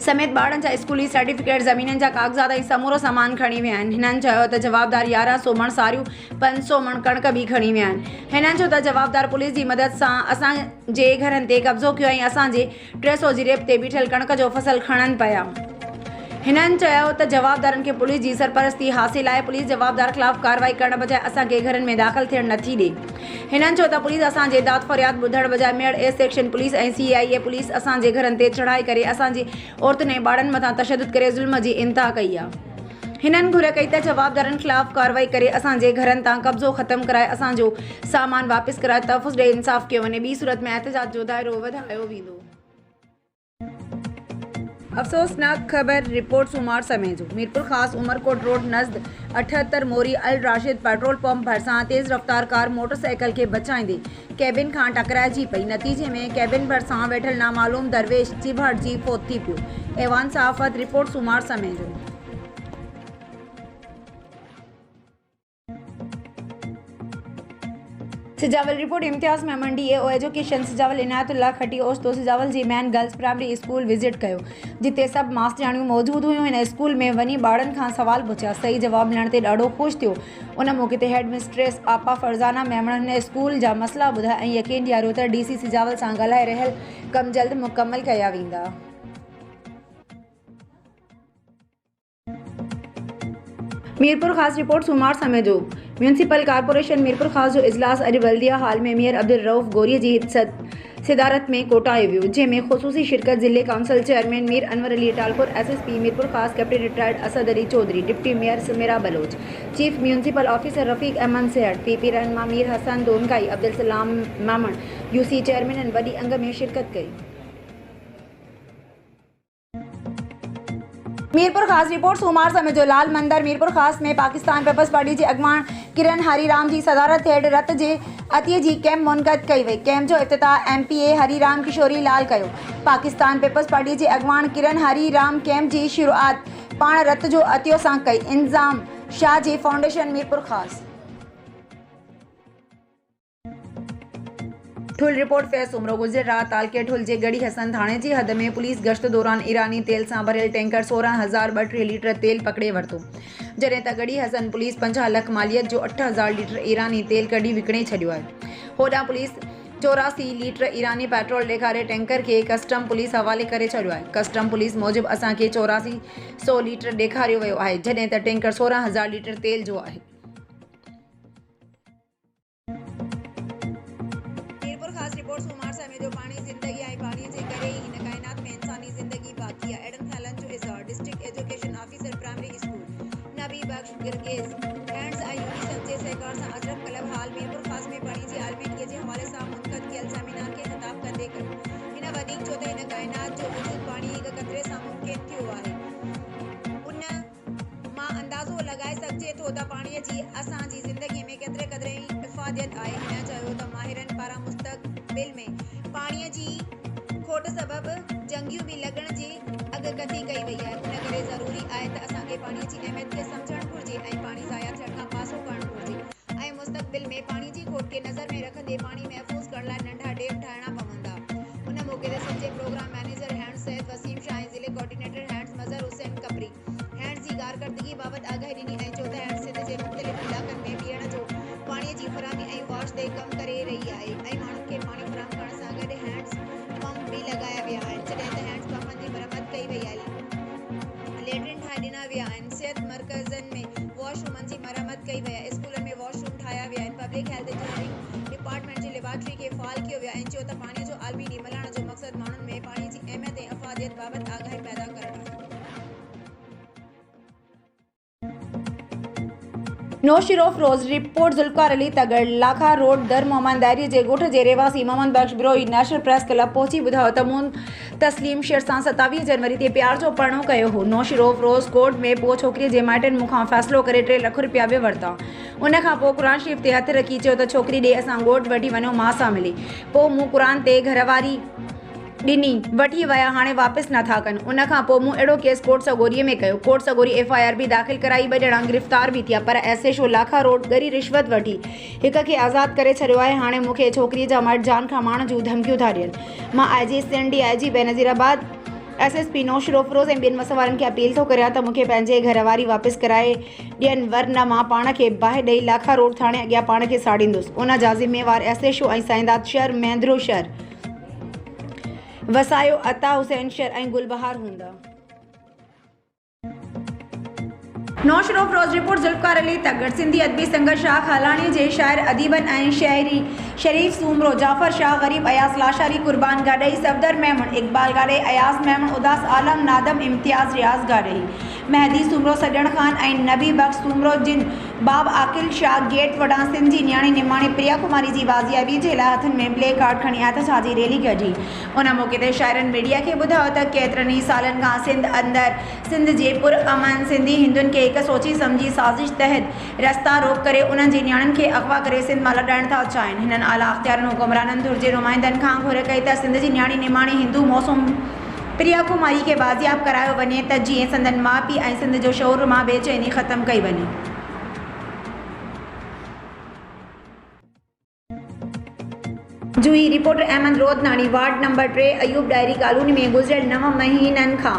समेत ॿारनि जा स्कूली सर्टिफिकेट, ज़मीननि जा कागज़ात ऐं समूरो सामान खणी विया आहिनि। हिननि चयो त जवाबदार 1100 मण सारियूं, 500 मण कणिक बि खणी विया आहिनि। हिननि चयो त जवाबदार पुलिस जी मदद सां असांजे घरनि ते कब्ज़ो कयो ऐं असांजे 300 जी रेप ते बीठल कणिक जो फसल खणनि पिया। हिननि चयो त जवाबदारनि खे पुलिस जी सरपरस्ती हासिल आहे। पुलिस जवाबदार ख़िलाफ़ कार्रवाई करण बजाए असांखे घरनि में दाख़िल थियण नथी ॾे। हिननि चयो त पुलिस असांजे दाद फरियाद ॿुधण बजाए मेड़ ए सेक्शन पुलिस ऐं CIA पुलिस असांजे घरनि ते चढ़ाई करे असांजे औरतुनि ऐं ॿारनि मथां तशदुद करे ज़ुल्म जी इंतिहा कई आहे। हिननि घुर कई त जवाबदारनि ख़िलाफ़ कार्रवाई करे असांजे घरनि तां कब्ज़ो ख़तमु कराए असांजो सामान वापसि कराए तहफ़्फ़ुज़ ॾे इंसाफ़ कयो वञे। ॿी सूरत में एहतजाज जो दाइरो वधायो वेंदो। अफ़सोसनाक ख़बर रिपोर्ट सूमार समय जो मीरपुर ख़ास उमरकोट रोड नज़द 78 मोरी अल राशिद पेट्रोल पंप भरिसां तेज़ रफ़्तार कार मोटरसाइकिल खे बचाईंदे कैबिन खां टकराइजी पई। नतीजे में कैबिन भरिसां वेठल नामालूम दरवेश चिभड़जी फोत थी पियो। ऐवान सहाफ़त रिपोर्ट सूमार समय जो। Sujawal report Imtiaz Memon DAO education Sujawal Inayatullah Khatti ओस्तो सिजावल जी main girls primary school visit कयो, जिते सभु मास्तरियाणियूं मौजूदु हुयूं। हिन स्कूल में वञी ॿारनि खां सवाल पुछिया, सही जवाब ॾियण ते ॾाढो ख़ुशि थियो। उन मौक़े ते हेड मिस्ट्रेस आपा फरज़ाना मेमन हिन स्कूल जा मसला ॿुधाया ऐं यकीन ॾियारियो त DC सिजावल सां ॻाल्हाए रहियल कम जल्द मुकमल कया वेंदा। मीरपुर ख़ास रिपोर्ट सूमार समय जो म्यूनसिपल कॉर्पोरेशन मीरपुर ख़ास जो इजलास अॼु बल्दिया हाल में मेयर अब्दुल रऊफ़ गोरी जी सदारत में कोटायो वियो, जंहिंमें ख़ुसूसी शिरकत ज़िले council chairman Mir Anwar Ali Talpur, SSP Mirpur Khas captain retired Asad Ali Chaudhry, deputy mayor Sameera Baloch, chief municipal officer Rafiq Ahmed Seth, PP रहनुमा मीर हसन दोनकाई, अब्दुल सलाम मामण, UC चेयरमैन वॾी अंग में शिरकत कई। मीरपुर ख़ास रिपोर्ट सूमार समय जो लाल मंदिर मीरपुर ख़ास में पाकिस्तान पीपल्स पार्टी जे अॻवान किरण हरीराम जी सदारत हेठि रत जे अतीअ जी कैंप मुनक़द कई वई। कैंप जो इफ़्तिताह MPA हरीराम किशोरी लाल कयो। पाकिस्तान पीपल्स पार्टी जे अॻवान किरण हरीराम कैंप जी शुरूआत पाण रत जो अतियो सां कई। इंज़ाम शाह जी फाउंडेशन मीरपुर ख़ास। ठुल रिपोर्ट फैज़ उमरो गुज़िर रात तालके ठुल जे गढ़ी हसन थाणे जी हद में पुलिस गश्त दौरान ईरानी तेल सां भरियल टैंकर 16,032 लीटर तेल पकड़े वरितो, जॾहिं त गढ़ी हसन पुलिस 50 लख मालियत जो 8,000 लीटर ईरानी तेल कढी विकिणे छॾियो आहे। होॾां पुलिस 84 लीटर ईरानी पेट्रोल ॾेखारे टैंकर खे कस्टम पुलिस हवाले करे छॾियो आहे। कस्टम पुलिस मूजिबि असांखे 8400 लीटर ॾेखारियो वियो आहे, जॾहिं त टैंकर 16,000 लीटर तेल जो आहे। रिपोर्ट सूमार समय जो पाणी ज़िंदगी ऐं पाणीअ जे करे ई हिन काइनात में इंसानी ज़िंदगी बाक़ी आहे। अहिड़नि ख़्यालनि जो इज़हार district education officer primary school नबी बख्श गिरगेज़ हैंड्स ऐं यूनिसेफ जे सहकार सां अजरफ क्लब हाल मीरपुर ख़ास में पाणी जी आलमीनगी जे हवाले सां मुनक़द कयल सेमिनार खे ख़िताब कंदे कयो। हिन वधीक चयो त हिन काइनात जो वजूद पाणी हिक क़तरे सां मुमकिन थियो आहे। उन मां अंदाज़ो लॻाए सघिजे थो त पाणीअ जी असांजी ज़िंदगीअ में केतिरे क़दुरु ई इफ़ादियत आहे। हिन चयो त माहिरनि पारां मुस्तक़बिल में पाणीअ जी खोट सबबि जंगियूं बि लॻण जी अॻकथी कई वई आहे। उन करे ज़रूरी आहे त असांखे पाणीअ जी अहमियत खे सम्झणु घुरिजे ऐं पाणी ज़ाया थियण खां पासो करणु घुरिजे ऐं मुस्तक़बिल में पाणी जी खोट खे नज़र में रखंदे पाणी महफ़ूज़ करण लाइ नंढा डेम ठाहिणा पवंदा। उन मौक़े ते सिंध जे program manager hands Syed Waseem Shah ऐं ज़िले coordinator hands Mazhar Hussain Kapri hands जी कारकर्दगी बाबति आगाही ॾिनी ऐं चयो त हैंड्स सिंध जे मुख़्तलिफ़ इलाक़नि में पीअण जो पाणीअ जी फराहमी ऐं वॉश ते कमु करे रही आहे ऐं माण्हुनि खे पाणी फराहम करण सां गॾु हैंड्स पंप भी लगाया विया आहिनि, जॾहिं त हैंड्स पंपनि जी मरम्मत कई वई आहे। लेट्रिन ठाहे ॾिना विया आहिनि। सिहत मर्कज़नि में वॉशरूमनि जी मरम्मत कई वई आहे। स्कूलनि में वॉशरूम ठाहिया विया आहिनि। पब्लिक हेल्थ इंजीनियरिंग डिपार्टमेंट जी लेबॉरेटरी खे फ़ाल कयो वियो ऐं चयो त पाणीअ जो आलमी ॾींहुं मल्हाइण जो मक़सदु माण्हुनि में पाणी जी अहमियत ऐं अफ़ादियत बाबति आगाही पैदा करणु आहे। नौशिरो फिरोज रिपोर्ट जुल्फकार अली तगड़ लाखा रोड दर मोहम्मद दायरी जे ॻोठ जे रहवासी मोहम्मद बख्श बिरोही नेशनल प्रेस क्लब पहुची ॿुधायो त मूं तस्लीम शेर सां 27 जनवरी ते प्यार जो परणो कयो हो। नौशिरो फिरोज कोर्ट में पोइ छोकिरीअ जे माइटनि मूंखां फ़ैसिलो करे 3 लाख रुपया बि वरिता। उन खां पोइ क़ुर शरीफ़ ते हथ रखी चयो त छोकिरी ॾे असां ॻोठ वठी वञो मां सां मिली। पोइ मूं क़ुर ते घरवारी ॾिनी वठी विया हाणे वापसि नथा कनि। उन खां पोइ मूं अहिड़ो केस कोर्ट सगोरीअ में कयो। कोर्ट सगोरी FIR बि दाख़िल कराई, 2 ॼणा गिरफ़्तार बि थिया, पर SHO लाखा रोड ॻरी रिश्वत वठी हिक खे आज़ादु करे छॾियो आहे। हाणे मूंखे छोकिरीअ जा मर्द जान खां मारण जूं धमकियूं था ॾियनि। मां IG Sindh DIG Benazirabad SSP नौशिरो Firoz ऐं ॿियनि मसवारनि खे अपील थो करियां त मूंखे पंहिंजे घरवारी वापसि कराए ॾियनि, वरना मां पाण खे बाहि ॾेई लाखा रोड थाणे अॻियां पाण खे साड़ींदुसि। उन जा ज़िम्मेवार SHO ऐं साईंदाद शहर महेंद्रो शहर वसायो अता हुसैन शहर ऐं गुलबहार हूंदा। नौशिरो फिरोज रिपोर्ट जुल्फकार अली तगड़ सिंधी अदबी संघर्ष शाह खालाणी जे शाइर अदीबनि ऐं शहरी शरीफ़ सूमरो जाफ़र शाह गरीब अयास लाशारी कुर्बान गाॾई सफ़दर मेमण इक़बाल गाॾई अयास मेमण उदास आलम नादम इम्तियाज़ रियाज़ गाॾई मेहदी सूमरो सॼण खान ऐं नबी बख्श सूमरो जिन बाब आकिल शाह गेट वॾां सिंध जी न्याणी निमाणी प्रिया कुमारी जी बाज़ियाबी जे लाइ हथनि में प्ले कार्ड खणी एहतजाजी रैली कढी। उन मौक़े ते शाइरनि मीडिया खे ॿुधायो त केतिरनि ई सालनि खां सिंध अंदरि सिंध जे पुरअमन सिंधी हिंदुनि खे हिक सोची सम्झी साज़िश तहत रस्ता रोक करे उन्हनि जी न्याणियुनि खे अगवा करे सिंध मां लॾाइण था चाहिनि। हिननि आला अख़्तियारनि हुकुमराननि धुर जे नुमाइंदनि खां घुर कई त सिंध जी न्याणी निमाणी हिंदू मौसम प्रिया कुमारी खे बाज़ियाब करायो वञे त जीअं संदन माउ पीउ ऐं सिंध जो शौर मां बेचैनी ख़तमु कई वञे। Johi reporter Ahmed Rodnani ward number 3 Ayub dairy colony में गुज़िरियल 9 महीननि खां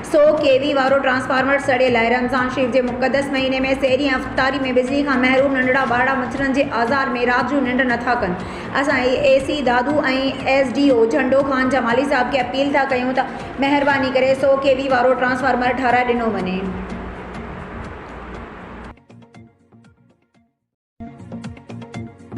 100 kV वारो ट्रांसफार्मर सड़ियल आहे। रमज़ान शरीफ़ जे मुक़दस महीने में सेरी ऐं अफ़्तारी में बिजली खां महरूम नंढड़ा ॿारड़ा मच्छरनि जे आज़ार में राति जो निंड नथा कनि। असां AC दादू ऐं SDO झंडो ख़ान जमाली साहब खे अपील था कयूं त महिरबानी करे 100 kV वारो ट्रांसफार्मर ठाराए ॾिनो वञे।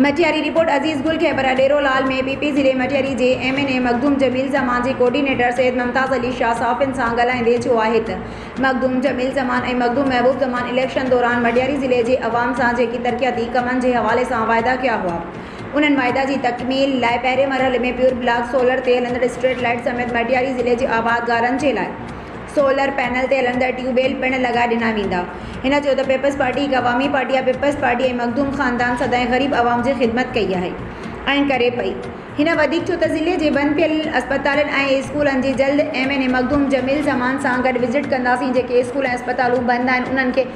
मटियारी रिपोर्ट अजीज़ गुल खैबर अडेरो लाल में PP ज़िले मटियारी जे MNA मखदूम जमील ज़मान जे कोऑर्डिनेटर सैयद मुमताज़ अली शाह साफ़िन सां ॻाल्हाईंदे चयो आहे त मखदूम जमील ज़मान ऐं मखदूम महबूब ज़मान इलेक्शन दौरान मटियारी ज़िले जे अवाम सां जेकी तरक़ियाती कमनि जे हवाले सां वाइदा कया हुआ, उन्हनि वाइदा जी तकमील लाइ पहिरें मरहले में प्योर ब्लॉक सोलर ते हलंदड़ स्ट्रीट लाइट समेत मटियारी ज़िले जे आबादगारनि जे लाइ सोलर पैनल ते हलंदड़ ट्यूबवेल पिणु लॻाए ॾिना वेंदा। हिन चयो त पीपल्स पार्टी हिकु अवामी पार्टी आहे। पीपल्स पार्टी ऐं मखदूम ख़ानदान सदाईं ग़रीब आवाम जी ख़िदमत कई आहे ऐं करे पई। हिन वधीक चयो त ज़िले जे बंदि पियल अस्पतालनि ऐं स्कूलनि जी जल्द MNA मखदूम जमील ज़मान सां गॾु विज़िट कंदासीं। जेके स्कूल ऐं अस्पतालूं बंदि आहिनि उन्हनि खे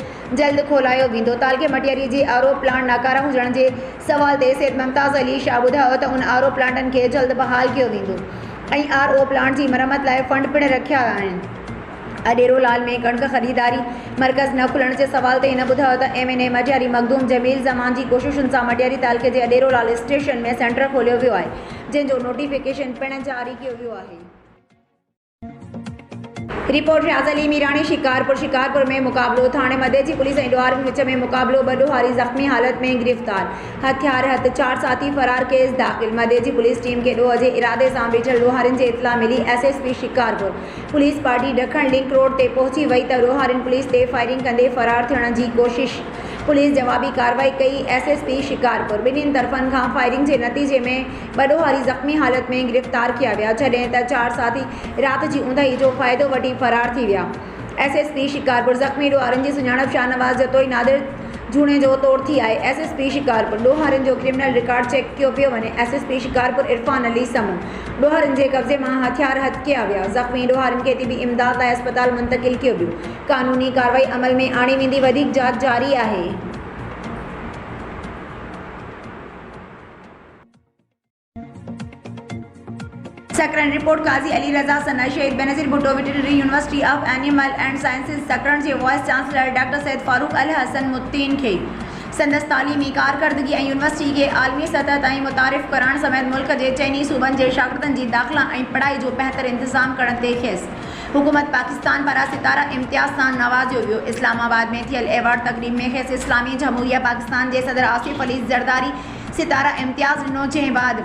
जल्द खोलायो वेंदो। तालके मटियारी जे RO प्लांट नाकारा हुजण जे सवाल ते सैयद मुमताज़ अली शाह ॿुधायो त उन RO प्लांटनि खे जल्द बहाल कयो वेंदो ऐं RO प्लांट जी मरम्मत लाइ फंड पिणु रखिया आहिनि। अडेरो लाल में कणक ख़रीदारी मर्कज़ न खुलण जे सवाल ते हिन ॿुधायो त MNA मटियारी मखदूम जमील ज़मान जी कोशिशुनि सां मटियारी तालके जे अडेरो लाल स्टेशन में सेंटर खोलियो वियो आहे, जंहिंजो नोटिफिकेशन पिणु जारी कयो वियो आहे। रिपोर्ट रियाज़ अली मीरानी शिकारपुर में मुक़ाबलो। थाणे मधे जी पुलिस ऐं ॾोहारनि विच में मुक़ाबलो। 2 ॾोहारी ज़ख़्मी हालत में गिरफ़्तार, हथियार हथ 4 साथी फरार, केस दाख़िल। मधे जी पुलिस टीम खे ॾोह जे इरादे सां बीठल ॾोहारियुनि जी इतला मिली। SSP शिकारपुर पुलिस पार्टी ॾखण लिंक रोड ते पहुची वई त ॾोहारियुनि पुलिस ते फायरिंग कंदे फरार थियण जी कोशिश। पुलिस जवाबी कार्रवाई कई। SSP शिकारपुर ॿिन्हिनि तरफ़नि खां फायरिंग जे नतीजे में 2 ॾोहारी ज़ख़्मी हालत में गिरफ़्तार किया विया, जॾहिं त 4 साथी राति जी ऊंदहि जो फ़ाइदो वठी फरार थी विया। SSP शिकारपुर ज़ख़्मी ॾोहारियुनि जी सुञाणप शाहनवाज़ जतोई नादिर झूणे जो तौर थी आहे। SSP शिकारपुर ॾोहारियुनि जो क्रिमिनल रिकॉर्ड चेक कयो पियो वञे। SSP शिकारपुर इरफान अली समूं ॾोहारियुनि जे कब्ज़े मां हथियार हथ कया विया। ज़ख़्मी ॾोहारियुनि खे तिबी इमदाद लाइ अस्पताल मुंतक़िल कयो वियो। क़ानूनी कार्रवाई अमल में आणी वेंदी। वधीक जांच जारी आहे। सकरन रिपोर्ट काज़ी अली रज़ा सना शहीद Benazir Bhutto veterinary university of animal and sciences सकरन J wise chancellor doctor Syed Farooq अल हसन मुत्तीन खे संदसि तालीमी कारकर्दगी ऐं यूनिवर्सिटी खे आलमी सतह ताईं मुतारिफ़ करण समेत मुल्क जे चइनी सूबनि जे शागिर्दनि जी दाख़िला ऐं पढ़ाई जो बहितर इंतज़ाम करण ते खेसि हुकूमत पाकिस्तान पारां सितारा इम्तियाज़ सां नवाज़ियो वियो। इस्लामाबाद में थियल एवार्ड तक़रीब में खेसि इस्लामी जमहूरिया पाकिस्तान जे सदर आसिफ अली ज़रदारी सितारा इम्तियाज़ ॾिनो, जंहिं बाद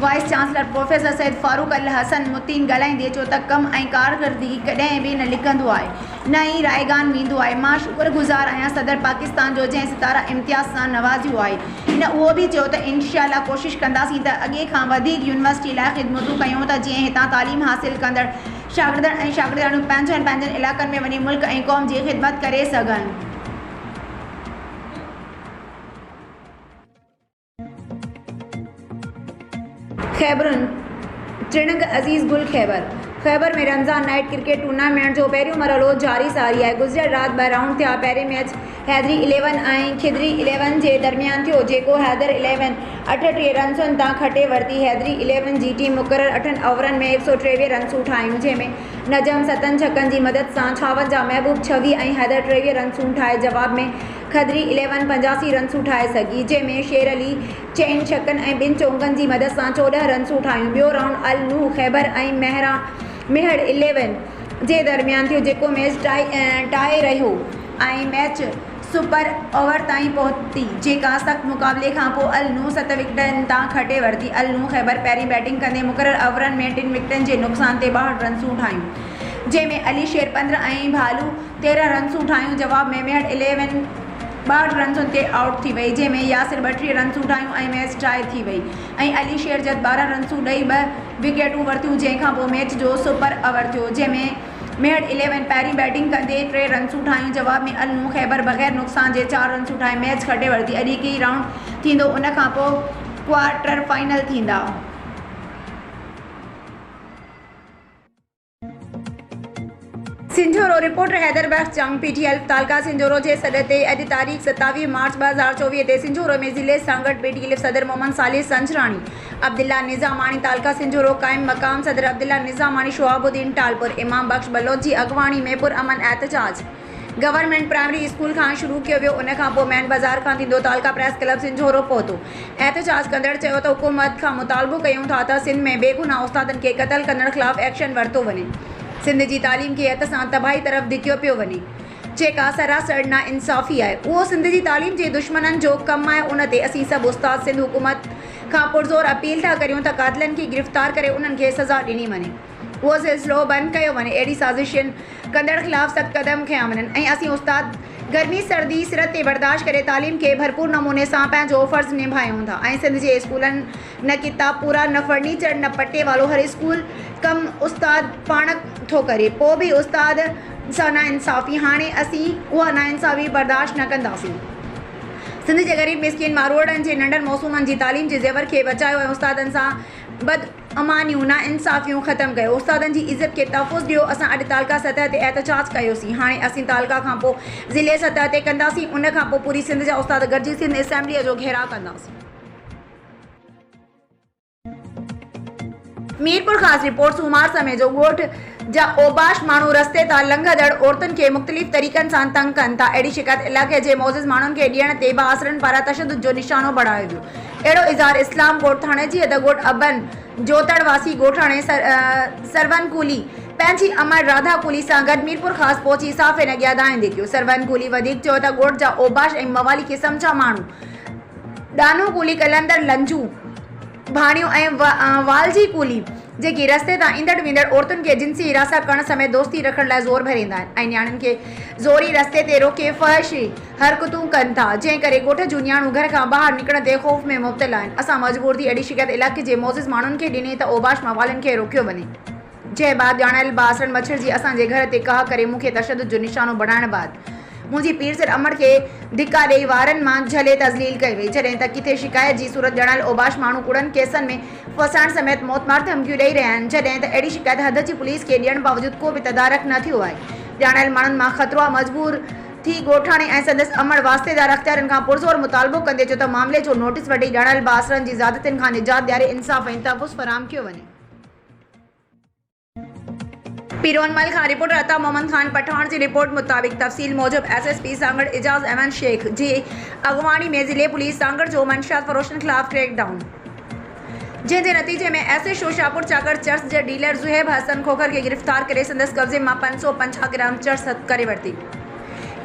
wise chancellor professor Syed Farooq अल हसन मुतीन ॻाल्हाईंदे चयो त कमु ऐं कारकर्दगी कॾहिं बि न लिखंदो आहे न ई रायगान वेंदो आहे। मां शुक्रगुज़ार आहियां सदर पाकिस्तान जो जंहिं सितारा इम्तियाज़ सां नवाज़ियो आहे। हिन उहो बि चयो त इंशाअल्लाह कोशिशि कंदासीं त अॻे खां वधीक यूनिवर्सिटी लाइ ख़िदमतूं कयूं त जीअं हितां तालीम हासिल कंदड़ शागिर्दनि ऐं शागिर्दाणियूं पंहिंजनि इलाइक़नि में वञी मुल्क ऐं क़ौम जी ख़िदमत करे सघनि। खैबरुन त्रिनग अज़ीज़ गुल खैबर में रमज़ान नाइट क्रिकेट टूर्नामेंट जो पहिरियों मरहलो जारी सारी आहे। गुज़िरियल राति 2 राउंड थिया। पहिरें मैच हैदरी 11 ऐं खिदरी 11 जे दरमियान थियो, जेको हैदर 11 38 रन्सुनि तां खटे वरिती। हैदरी 11 जी टीम मुक़ररु 8 ओवरनि में 123 रन्सूं ठाहियूं, जंहिंमें नजम 7 छकनि जी मदद सां 56, महबूब 26 ऐं हैदर 23 रन्सूं ठाहे। जवाब में खदरी 11 85 रन्सूं ठाहे सघी, जंहिंमें शेर अली 4 छकनि ऐं 2 चौंकनि जी मदद सां 14 रन्सूं ठाहियूं। ॿियो राउंड अल नूह खैबर ऐं मेहर 11 जे दरमियान थियो, जेको मैच टाए रहियो ऐं मैच सुपर ओवर ताईं पहुती, जेका सख़्त मुक़ाबले खां पोइ अल नूह 7 विकेटनि तां खटे वरिती। अल नूह खैबर पहिरीं बैटिंग कंदे मुक़ररु ओवरनि में 3 विकेटनि जे नुक़सान ते 62 रन्सूं ठाहियूं, जंहिंमें अली शेर 15 ऐं भालू 13 रन्सूं ठाहियूं। जवाब में मेहर 11 62 रन्सुनि ते आउट थी वई, जंहिंमें यासिर 32 रन्सूं ठाहियूं ऐं मैच टाए थी वई ऐं अली शेर जद 12 रन्सूं ॾेई 2 विकेटूं वरितियूं, जंहिंखां पोइ मैच जो सुपर ओवर थियो, जंहिंमें मेहर 11 पहिरीं बैटिंग कंदे 3 रन्सूं ठाहियूं। जवाब में अल नूह खैबर बग़ैर नुक़सान जे 4 रन्सूं ठाहे मैच खटे वरिती। अॼु हिकु ई राउंड थींदो, उन खां पोइ क्वार्टर फाइनल थींदा। सिंझोरो रिपोर्टर हैदर बख्श जंग PTL तालका सिंझोरो जे सॾ ते अॼु तारीख़ 27 मार्च 2024 ते सिंझोरो में ज़िले सां गॾु PTL सदर मोहम्मद सालिह संजराणी, अब्दुल्ला निज़ामाणी तालका सिंझोरो क़ाइम मक़ाम सदर अब्दुल्ला निज़ामाणी, शहाबुद्दीन टालपुर, इमाम बख्श बलोच जी अॻवाणी में पुरअमन एहतजाज गवर्नमेंट प्राइमरी स्कूल खां शुरू कयो वियो। उन खां पोइ मैन बाज़ार खां थींदो तालका प्रेस क्लब सिंझोरो पहुतो। एहतजाज कंदड़ चयो त हुकूमत खां मुतालबो कयूं था त सिंध में बेगुनाह उस्तादनि खे क़तल कंदड़ ख़िलाफ़ एक्शन वरितो वञे। सिंध जी तालीम खे हथ सां तबाही तरफ़ धिकियो पियो वञे, जेका सरासर नाइंसाफ़ी आहे। उहो सिंध जी तालीम जे दुश्मननि जो कमु आहे। उन ते असीं सभु उस्ताद सिंध हुकूमत खां पुरज़ोर अपील था करियूं त क़ातिलनि खे गिरफ़्तार करे उन्हनि खे सज़ा ॾिनी वञे, उहो सिलसिलो बंदि कयो वञे, अहिड़ी साज़िशनि कंदड़ ख़िलाफ़ सख़्त क़दम खयां वञनि ऐं असीं उस्ताद गर्मी सर्दी सिरत ते बर्दाश्त करे तालीम खे भरपूर नमूने सां पंहिंजो फ़र्ज़ु निभायूं था। ऐं सिंध जे स्कूलनि न किताब पूरा, न फर्नीचर, न पटे वालो हर स्कूल कमु उस्ताद पाण थो करे, पोइ बि उस्ताद सां नाइंसाफ़ी। हाणे असीं उहा नाइंसाफ़ी बर्दाश्त न कंदासीं। सिंध जे ग़रीब मिसकिन मारोड़नि जे नंढनि मौसूमनि जी तालीम जे ज़ेवर खे बचायो ऐं उस्तादनि सां बदअमानियूं नाइंसाफ़ियूं ख़तमु कयो, उस्तादनि जी इज़त खे तहफ़ुज़ ॾियो। असां अॼु तालका सतह ते एहतजाज कयोसीं, हाणे असीं तालका खां पोइ ज़िले सतह ते कंदासीं, उन खां पोइ पूरी सिंध जा उस्ताद गॾिजी सिंध असेंबलीअ जो घेराव कंदासीं। मीरपुर ख़ासि रिपोर्ट। सूमार समय जो ॻोठ जा ओबाश माण्हू रस्ते तां लंघंदड़ औरतुनि खे मुख़्तलिफ़ तरीक़नि सां तंग कनि था। अहिड़ी शिकायत इलाइक़े जे मोज़िज़ माण्हुनि खे ॾियण ते बासरनि पारां तशदुद जो निशानो बणायो वियो। अहिड़ो इज़हार इस्लाम ॻोठ थाणे जी अध ॻोठ अबन जोतड़ वासी ॻोठाणे सरवन कूली पंहिंजी अमर राधा कूली सां गॾु मीरपुर ख़ासि पहुची साफ़े न ॻाल्हाईंदे कयो। सरवन कूली वधीक चयो त ॻोठ जा ओबाश ऐं मवाली क़िस्म जा माण्हू डानो कूली कलंदर लंजू भाणियूं ऐं वालजी कूली जेकी रस्ते तां ईंदड़ वेंदड़ औरतुनि खे जिन्सी हिरासत करण समेत दोस्ती रखण लाइ ज़ोर भरींदा आहिनि ऐं नियाणियुनि खे ज़ोरी रस्ते ते रोके फ़हशी हरकतूं कनि था, जंहिं करे ॻोठ जूं नियाणूं घर खां ॿाहिरि निकिरण ते ख़ौफ़ में मुब्तला आहिनि। असां मजबूर थी अहिड़ी शिकायत इलाइक़े जे मोज़िज़ माण्हुनि खे ॾिनी त ओबाश मवालियुनि खे रोकियो वञे। जंहिं बाद ॼाणायल बासरन मच्छर जी असांजे घर ते कहा करे मूंखे तशदुद जो निशानो बणाइण बाद मुंहिंजी पीर सिर अमड़ खे धिका ॾेई वारनि मां झले तज़लील कई वई, जॾहिं त किथे शिकायत जी सूरत ॼाणायल ओबाश माण्हू कूड़नि केसनि में फसाइण समेत मौतमार धमकियूं ॾेई रहिया आहिनि, जॾहिं त अहिड़ी शिकायत हद जी पुलिस खे ॾियण बावजूदि को बि तदारक न थियो आहे। ॼाणायल माण्हुनि मां ख़तरो आहे। मजबूर थी ॻोठाणे ऐं संदसि अमड़ वास्तेदार अख़्तियारनि खां पुरज़ोर मुतालबो कंदे चयो त मामले जो नोटिस वठी ॼाणायल बासरनि जी ज़ादतियुनि खां निजात ॾियारे इंसाफ़ ऐं तहफ़ुज़ फराहम कयो वञे। पीरोनमल खां रिपोर्टर अता मोहम्मद खान पठान जी रिपोर्ट मुताबिक़ तफ़सील मूजिब SSP सांगड़ एजाज़ अहमद शेख जी अॻवानी में ज़िले पुलिस सांगड़ जो मंशियात फ़रोशनि ख़िलाफ़ क्रैकडाउन, जंहिंजे नतीजे में SHO शाहपुर चाकर चर्च जे डीलर ज़ुहैब हसन खोखर खे गिरफ़्तार करे संदसि कब्ज़े मां 550 ग्राम चर्च करे वरिती।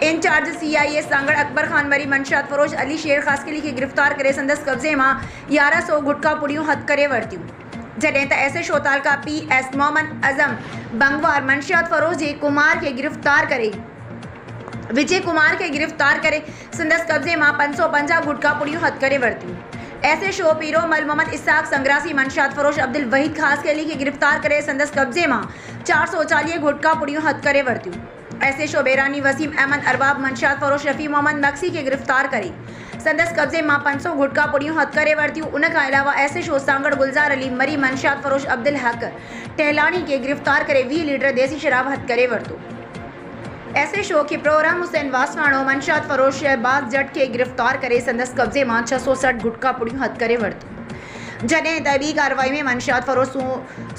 इंचार्ज CIA सांगड़ अकबर खान वरी मंशात फरोश अली शेर खासकली के गिरफ्तार करे संदस कब्जे में 1100 गुटखा पुड़ियों हथ करे वरतियूं जडें त S H O तालका PS Mohammad Azam बंगवार मंशात फरोश जे कुमार के गिरफ्तार करे विजय कुमार के गिरफ्तार करे संदस कब्जे में 550 गुटखा पुड़ियों हथ करे वरतियूं SHO पीरो मल मोहम्मद इसाक संग्रासी मंशात फरोश अब्दुल वहीद खासकली के गिरफ्तार करे संदस कब्जे में 440 गुटखा पुड़ियों हथ करे वरतियूं SHO बेरानी वसीम अहमद अरबाब मंशात फरोश रफ़ी मोहम्मद मक्सी के गिरफ्तार करे संदस कब्जे में 500 गुटखा पुड़ियों हथ करे वरतियूं उन खां अलावा SHO सांगड़ गुलजार अली मरी मंशात फरोश अब्दुल हक टहलानी के गिरफ्तार करे 20 लीटर देसी शराब हथ करे वरतो SHO के प्रोग्राम हुसैन वासवाणो मंशात फरोश शहबाज जट के गिरफ्तार करे संदस कब्जे में 660 गुटखा पुड़ियों हथ करे वरतो जडें त ॿी कार्रवाई में मंशात फरोश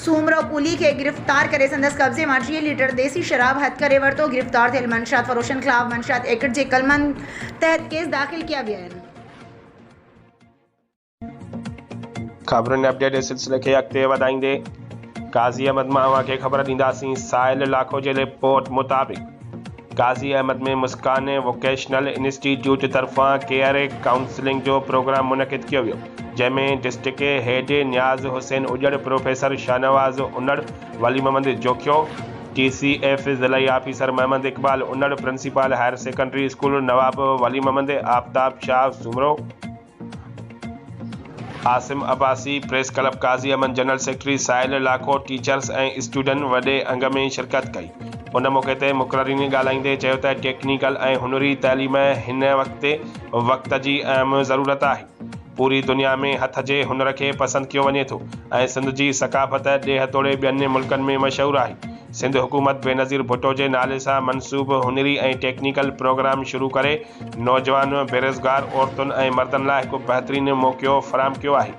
सूमरो पुली के गिरफ्तार करे संदस कब्जे में 3 लीटर देसी शराब हथ करे वरतो गिरफ्तार थियल मंशात फरोशन खिलाफ मंशात एक्ट जे कलमन तहत केस दाखिल किया विया आहिनि। ख़बरुनि अपडेट जे सिलसिले खे अॻिते वधाईंदे काज़ी अहमद मां खे ख़बर ॾींदासीं। साहिल लाखो जे रिपोर्ट मुताबिक़ काज़ी अहमद में मुस्कान वोकेशनल इंस्टीट्यूट तरफ़ां केयर काउंसलिंग जो प्रोग्राम मुनक़िद कियो वियो जंहिंमें डिस्ट्रिक्ट हेड नियाज़ हुसैन उजड़ प्रोफेसर शाहनवाज़ उन्नड़ वली मोहम्मद जोखियो TCF ज़िलाई officer Mohammad Iqbal Unnar principal higher secondary school Nawab Wali Mohammad Aftab Shah Soomro Asim Abbasi press club Kazi Ahmed general secretary Sahil Lakho teachers ऐं स्टूडेंट वॾे अंग में शिरकत कई। उन मौक़े ते मुक़ररीन ॻाल्हाईंदे चयो त टेक्निकल ऐं हुनरी तइलीम हिन वक़्त जी अहम ज़रूरत आहे। पूरी दुनिया में हथ जे हुनर खे पसंदि कयो वञे थो ऐं सिंध जी सक़ाफ़त ॾे तोड़े ॿियनि मुल्कनि में मशहूरु आहे। सिंध हुकूमत बेनज़ीर भुट्टो जे नाले सां मनसूब हुनरी ऐं टेक्निकल प्रोग्राम शुरू करे नौजवान बेरोज़गार औरतुनि ऐं मर्दनि लाइ हिकु बहितरीनु मौक़ो फ़राहम कयो आहे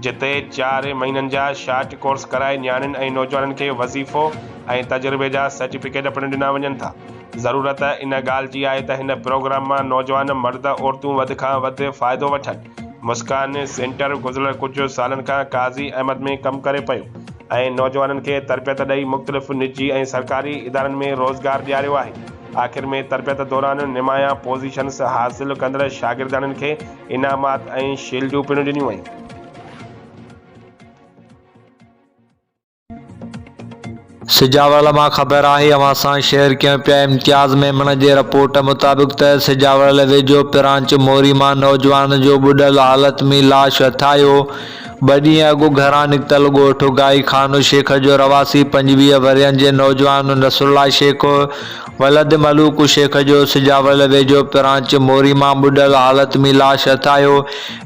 जिते 4 महीननि जा शार्ट कोर्स कराए नियाणियुनि ऐं नौजवाननि खे वज़ीफ़ो ऐं तजुर्बे जा सर्टिफिकेट पिणु ॾिना वञनि था। ज़रूरत इन ॻाल्हि जी आहे त हिन प्रोग्राम मां नौजवान मर्द औरतूं वधि खां वधि फ़ाइदो वठनि। मुस्कान सेंटर गुज़िरियल कुझु सालनि खां काज़ी अहमद में कमु करे पियो ऐं नौजवाननि खे तरबियत ॾेई मुख़्तलिफ़ निजी ऐं सरकारी इदारनि में रोज़गार ॾियारियो आहे। आख़िर में तरबियत दौरान निमाया पोज़ीशन्स हासिल कंदड़ शागिर्दनि खे इनामात ऐं शील्डूं पिणु ॾिनियूं वयूं। सिजावल मां ख़बर आहे अवां सां शेयर कयूं पिया इम्तियाज़ मेमण जे रिपोर्ट मुताबिक़ त सिजावल वेझो पिरांच मोरी मां नौजवान जो ॿुॾल हालत में लाश हथायो। 2 ॾींहं अॻु घरां निकितल ॻोठु गाई खानो शेख जो रवासी 25 वरियनि जे नौजवान नसरुल्ला शेख वलद मलूक शेख जो सिजावल वेझो पिरांच मोरी मां ॿुॾल हालत में लाश हथायो।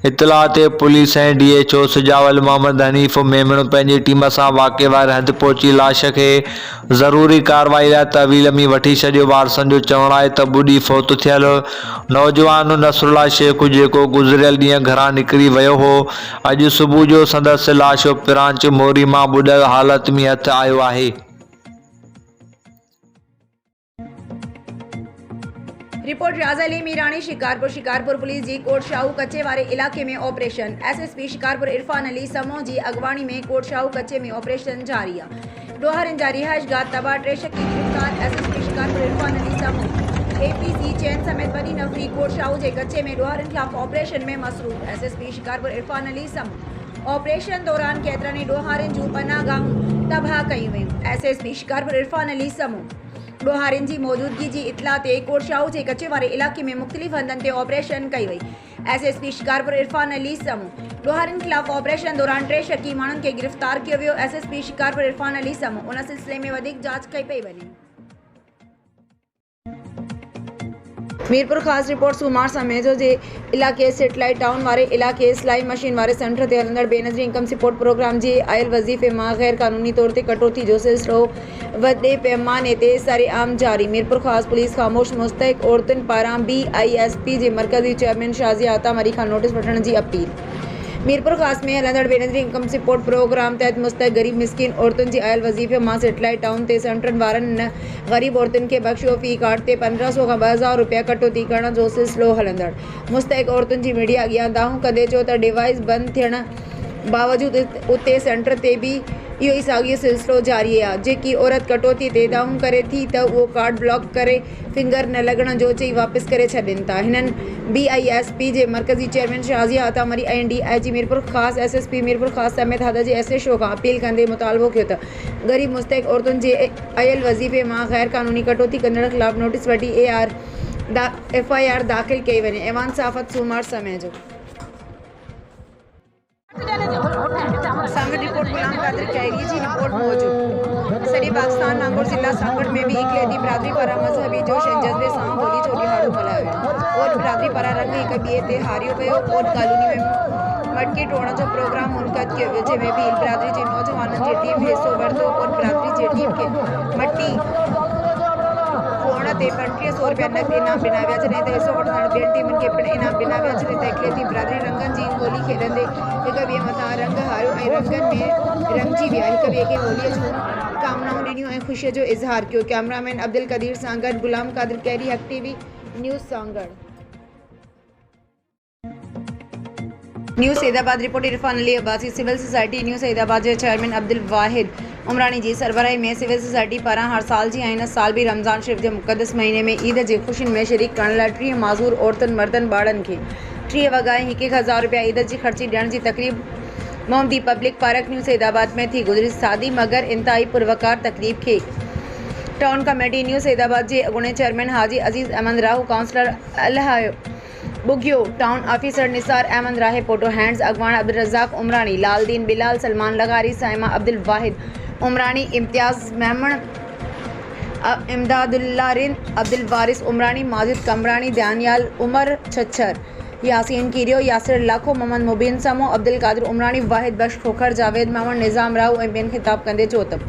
इतला ते पुलिस ऐं DHO सिजावल मोहम्मद हनीफ़ मेमण पंहिंजी टीम सां वाक़े वारे हंधि पहुची लाश खे ज़रूरी कार्रवाई लाइ तहवील में वठी छॾियो। वारसनि जो चवणु आहे त ॿुॾी फौत थियल नौजवान नसरुल्ला शेख जेको गुज़िरियल ॾींहुं घरां निकिरी वियो हो अॼु सुबुह जो संदसि लाश पिरांच मोरी मां ॿुॾल हालत में हथ आयो आहे। रिपोर्ट रियाज़ अली मीरानी शिकारपुर पुलिस जी कोट शाहू कच्चे वारे इलाके में ऑपरेशन SSP शिकारपुर इरफान अली समो जी अगवानी में कोट शाहू कच्चे में ऑपरेशन जारी आहे। डोहारनि जा रिहाइशगाह तबाह 3 शख्स गिरफ्तार SSP शिकारपुर इरफान अली समो APC चैन समेत वॾी नफ़री कोट शाहू जे कच्चे में डोहारनि खिलाफ ऑपरेशन में मसरूफ़। SSP शिकारपुर इरफान अली समो ऑपरेशन दौरान केतिरनि डोहारनि जूं पनाहगाहूं तबाह कयूं वयूं। SSP शिकारपुर इरफान अली समो डोहारनि जी मौजूदगी जी इतला ते कोट शाहू जे कच्चे वारे इलाके में मुख़्तलिफ़ हंधनि ते ऑपरेशन कई वई। SSP शिकारपुर इरफान अली समो डोहारनि खिलाफ ऑपरेशन दौरान 3 शकी माण्हुनि खे गिरफ़्तार कयो वियो। SSP शिकारपुर इरफान अली समो उन सिलसिले में वधीक जांच कई पई वञे। मीरपुर ख़ासि रिपोर्ट सूमार सां मेजो जे इलाइक़े सेटेलाइट टाउन वारे इलाइक़े सिलाई मशीन वारे सेंटर ते हलंदड़ बेनज़ीर इनकम सपोर्ट प्रोग्राम जे आयल वज़ीफ़े मां गैर क़ानूनी तौर ते कटौती जो सिलसिलो वॾे पैमाने ते सरेआम जारी। मीरपुर ख़ासि पुलिस ख़ामोश मुस्तहिक औरतुनि पारां BISP जे मरकज़ी चेयरमैन शाज़िया अता मरी खां नोटिस वठण जी अपील। मीरपुर ख़ासि में हलंदड़ बेनज़ीर इनकम सपोर्ट प्रोग्राम तहत मुस्तहिक गरीब मिसकिन औरतुनि जी आयल वज़ीफ़े मां सेटेलाइट टाउन ते सेंटरनि वारनि ग़रीब औरतुनि खे बख़्शियो फ़ी कार्ड ते 1500 खां 2000 रुपया कटौती करण जो सिलसिलो हलंदड़। मुस्तहिक औरतुनि जी मीडिया अॻियां दाहूं कंदे चयो त डिवाइस बंदि थियण बावजूदि उते सेंटर ते बि इहो ई साॻियो सिलसिलो जारी आहे। जेकी औरत कटौती ते दावूं करे थी त उहो कार्ड ब्लॉक करे फिंगर न लॻण जो चई वापसि करे छॾनि था। हिननि BISP जे मरकज़ी चेयरमैन शाज़िया अतामरी ऐं DIG मीरपुर ख़ासि SSP मीरपुर ख़ासि समेत हद जे SHO खां अपील कंदे मुतालबो कयो त ग़रीब मुस्तहिक़ औरतुनि जे आयल वज़ीफ़े मां ग़ैर क़ानूनी कटौती कंदड़ ख़िलाफ़ नोटिस वठी FIR दाख़िल कई वञे। ऐवान साफ़त सूमर समय जो सांगड़ रिपोर्ट गुलाम कादिर कैरी जी रिपोर्ट मौजूद। सॼे पाकिस्तान वांगुरु ज़िला सांगड़ में भी इक़लियती बिरादरी पारां मज़हबी जोश ऐं जज़्बे सां होली जो ॾिहाड़ो मल्हायो वियो। ओट बिरादरी पारां रंग हिक ॿिए ते हारियो वियो। ओट कॉलोनी में मटकी टोड़ण जो प्रोग्राम मुनक़द कयो वियो, जंहिंमें भील बिरादरी जे नौजवाननि जी टीम हिसो वरितो। ओट बिरादरी जी टीम खे मटकी फोड़ ते 3500 रुपया नक़द इनाम ॾिना विया, जॾहिं त हिसो वठंदड़ ॿियनि टीमुनि खे पिणु इनाम ॾिना विया। जॾहिं त इक़लियती बिरादरी रंगनि जी होली खेॾंदे हिक ॿिए मथां रंग हारियो ऐं रंगनि में रंगजी विया, हिक ॿिए खे होलीअ जूं कामनाऊं ॾिनियूं ऐं ख़ुशीअ जो इज़हार कयो। कैमरामैन अब्दुल क़दीर सां गॾु Ghulam Qadir Khairi, Haq TV news Sanghar. News Saidabad reporter Irfan Ali Abbasi. Civil society news Saidabad जे चेयरमैन अब्दुल वाहिद उमरानी जी सरबराही में सिविल सोसाइटी पारां हर साल जी ऐं हिन साल भी रमज़ान शरीफ़ जे मुक़दस महीने में ईद जी ख़ुशियुनि में शरीक करण लाइ 30 माज़ूर औरतुनि मर्दनि ॿारनि खे 30 वॻा ऐं 1000 रुपया ईद जी ख़र्ची ॾियण जी तक़रीब Mohammadi public park new Saidabad में थी गुज़री। सादी मगर इंतहाई पुरवकार तक़रीब खे टाउन कमेटी न्यू सैदाबाद जे अॻूणे chairman Haji Aziz Ahmed Rahu, councillor Alhayo Bugio, town officer Nisar Ahmed Rahe, photo hands अगवान अब्दुल रज़ाक उमरानी, लालदीन बिलाल, सलमान लगारी, साइमा अब्दुल वाहिद उमरानी, इम्तियाज़ मेमण, इमदादुल्लाह अब्दुल वारिस उमरानी, माजिद कमरानी, दानियाल उमर छछर, यासीन कीरियो, यासिर लाखो, मोहम्मद मुबीन समो, अब्दुल कादिर उमरानी, वाहिद बख्श खोखर, जावेद मेमण, निज़ाम राहू ऐं ॿियनि ख़िताब कंदे चयो त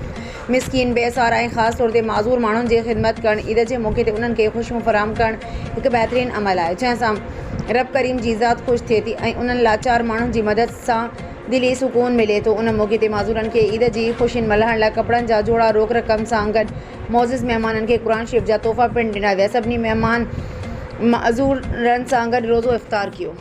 मिसकीन बेसहारा ऐं ख़ासि तौर ते माज़ूर माण्हुनि जी ख़िदमत करणु ईद जे मौक़े ते उन्हनि खे ख़ुशियूं फ़राहम करणु हिकु बहितरीनु अमल आहे, जंहिंसां रब करीम जी ज़ात ख़ुशि थिए थी ऐं उन्हनि लाचार माण्हुनि जी मदद सां दिली सुकून मिले थो। उन मौक़े ते माज़ूरनि खे ईद जी ख़ुशियुनि मल्हाइण लाइ कपड़नि जा जोड़ा रोक रक़म सां गॾु मोज़िज़ महिमाननि खे क़ुरान शरीफ़ जा तोहफ़ा पिणु ॾिना विया। सभिनी महिमान माज़ूरनि सां गॾु रोज़ो इफ़्तार कयो।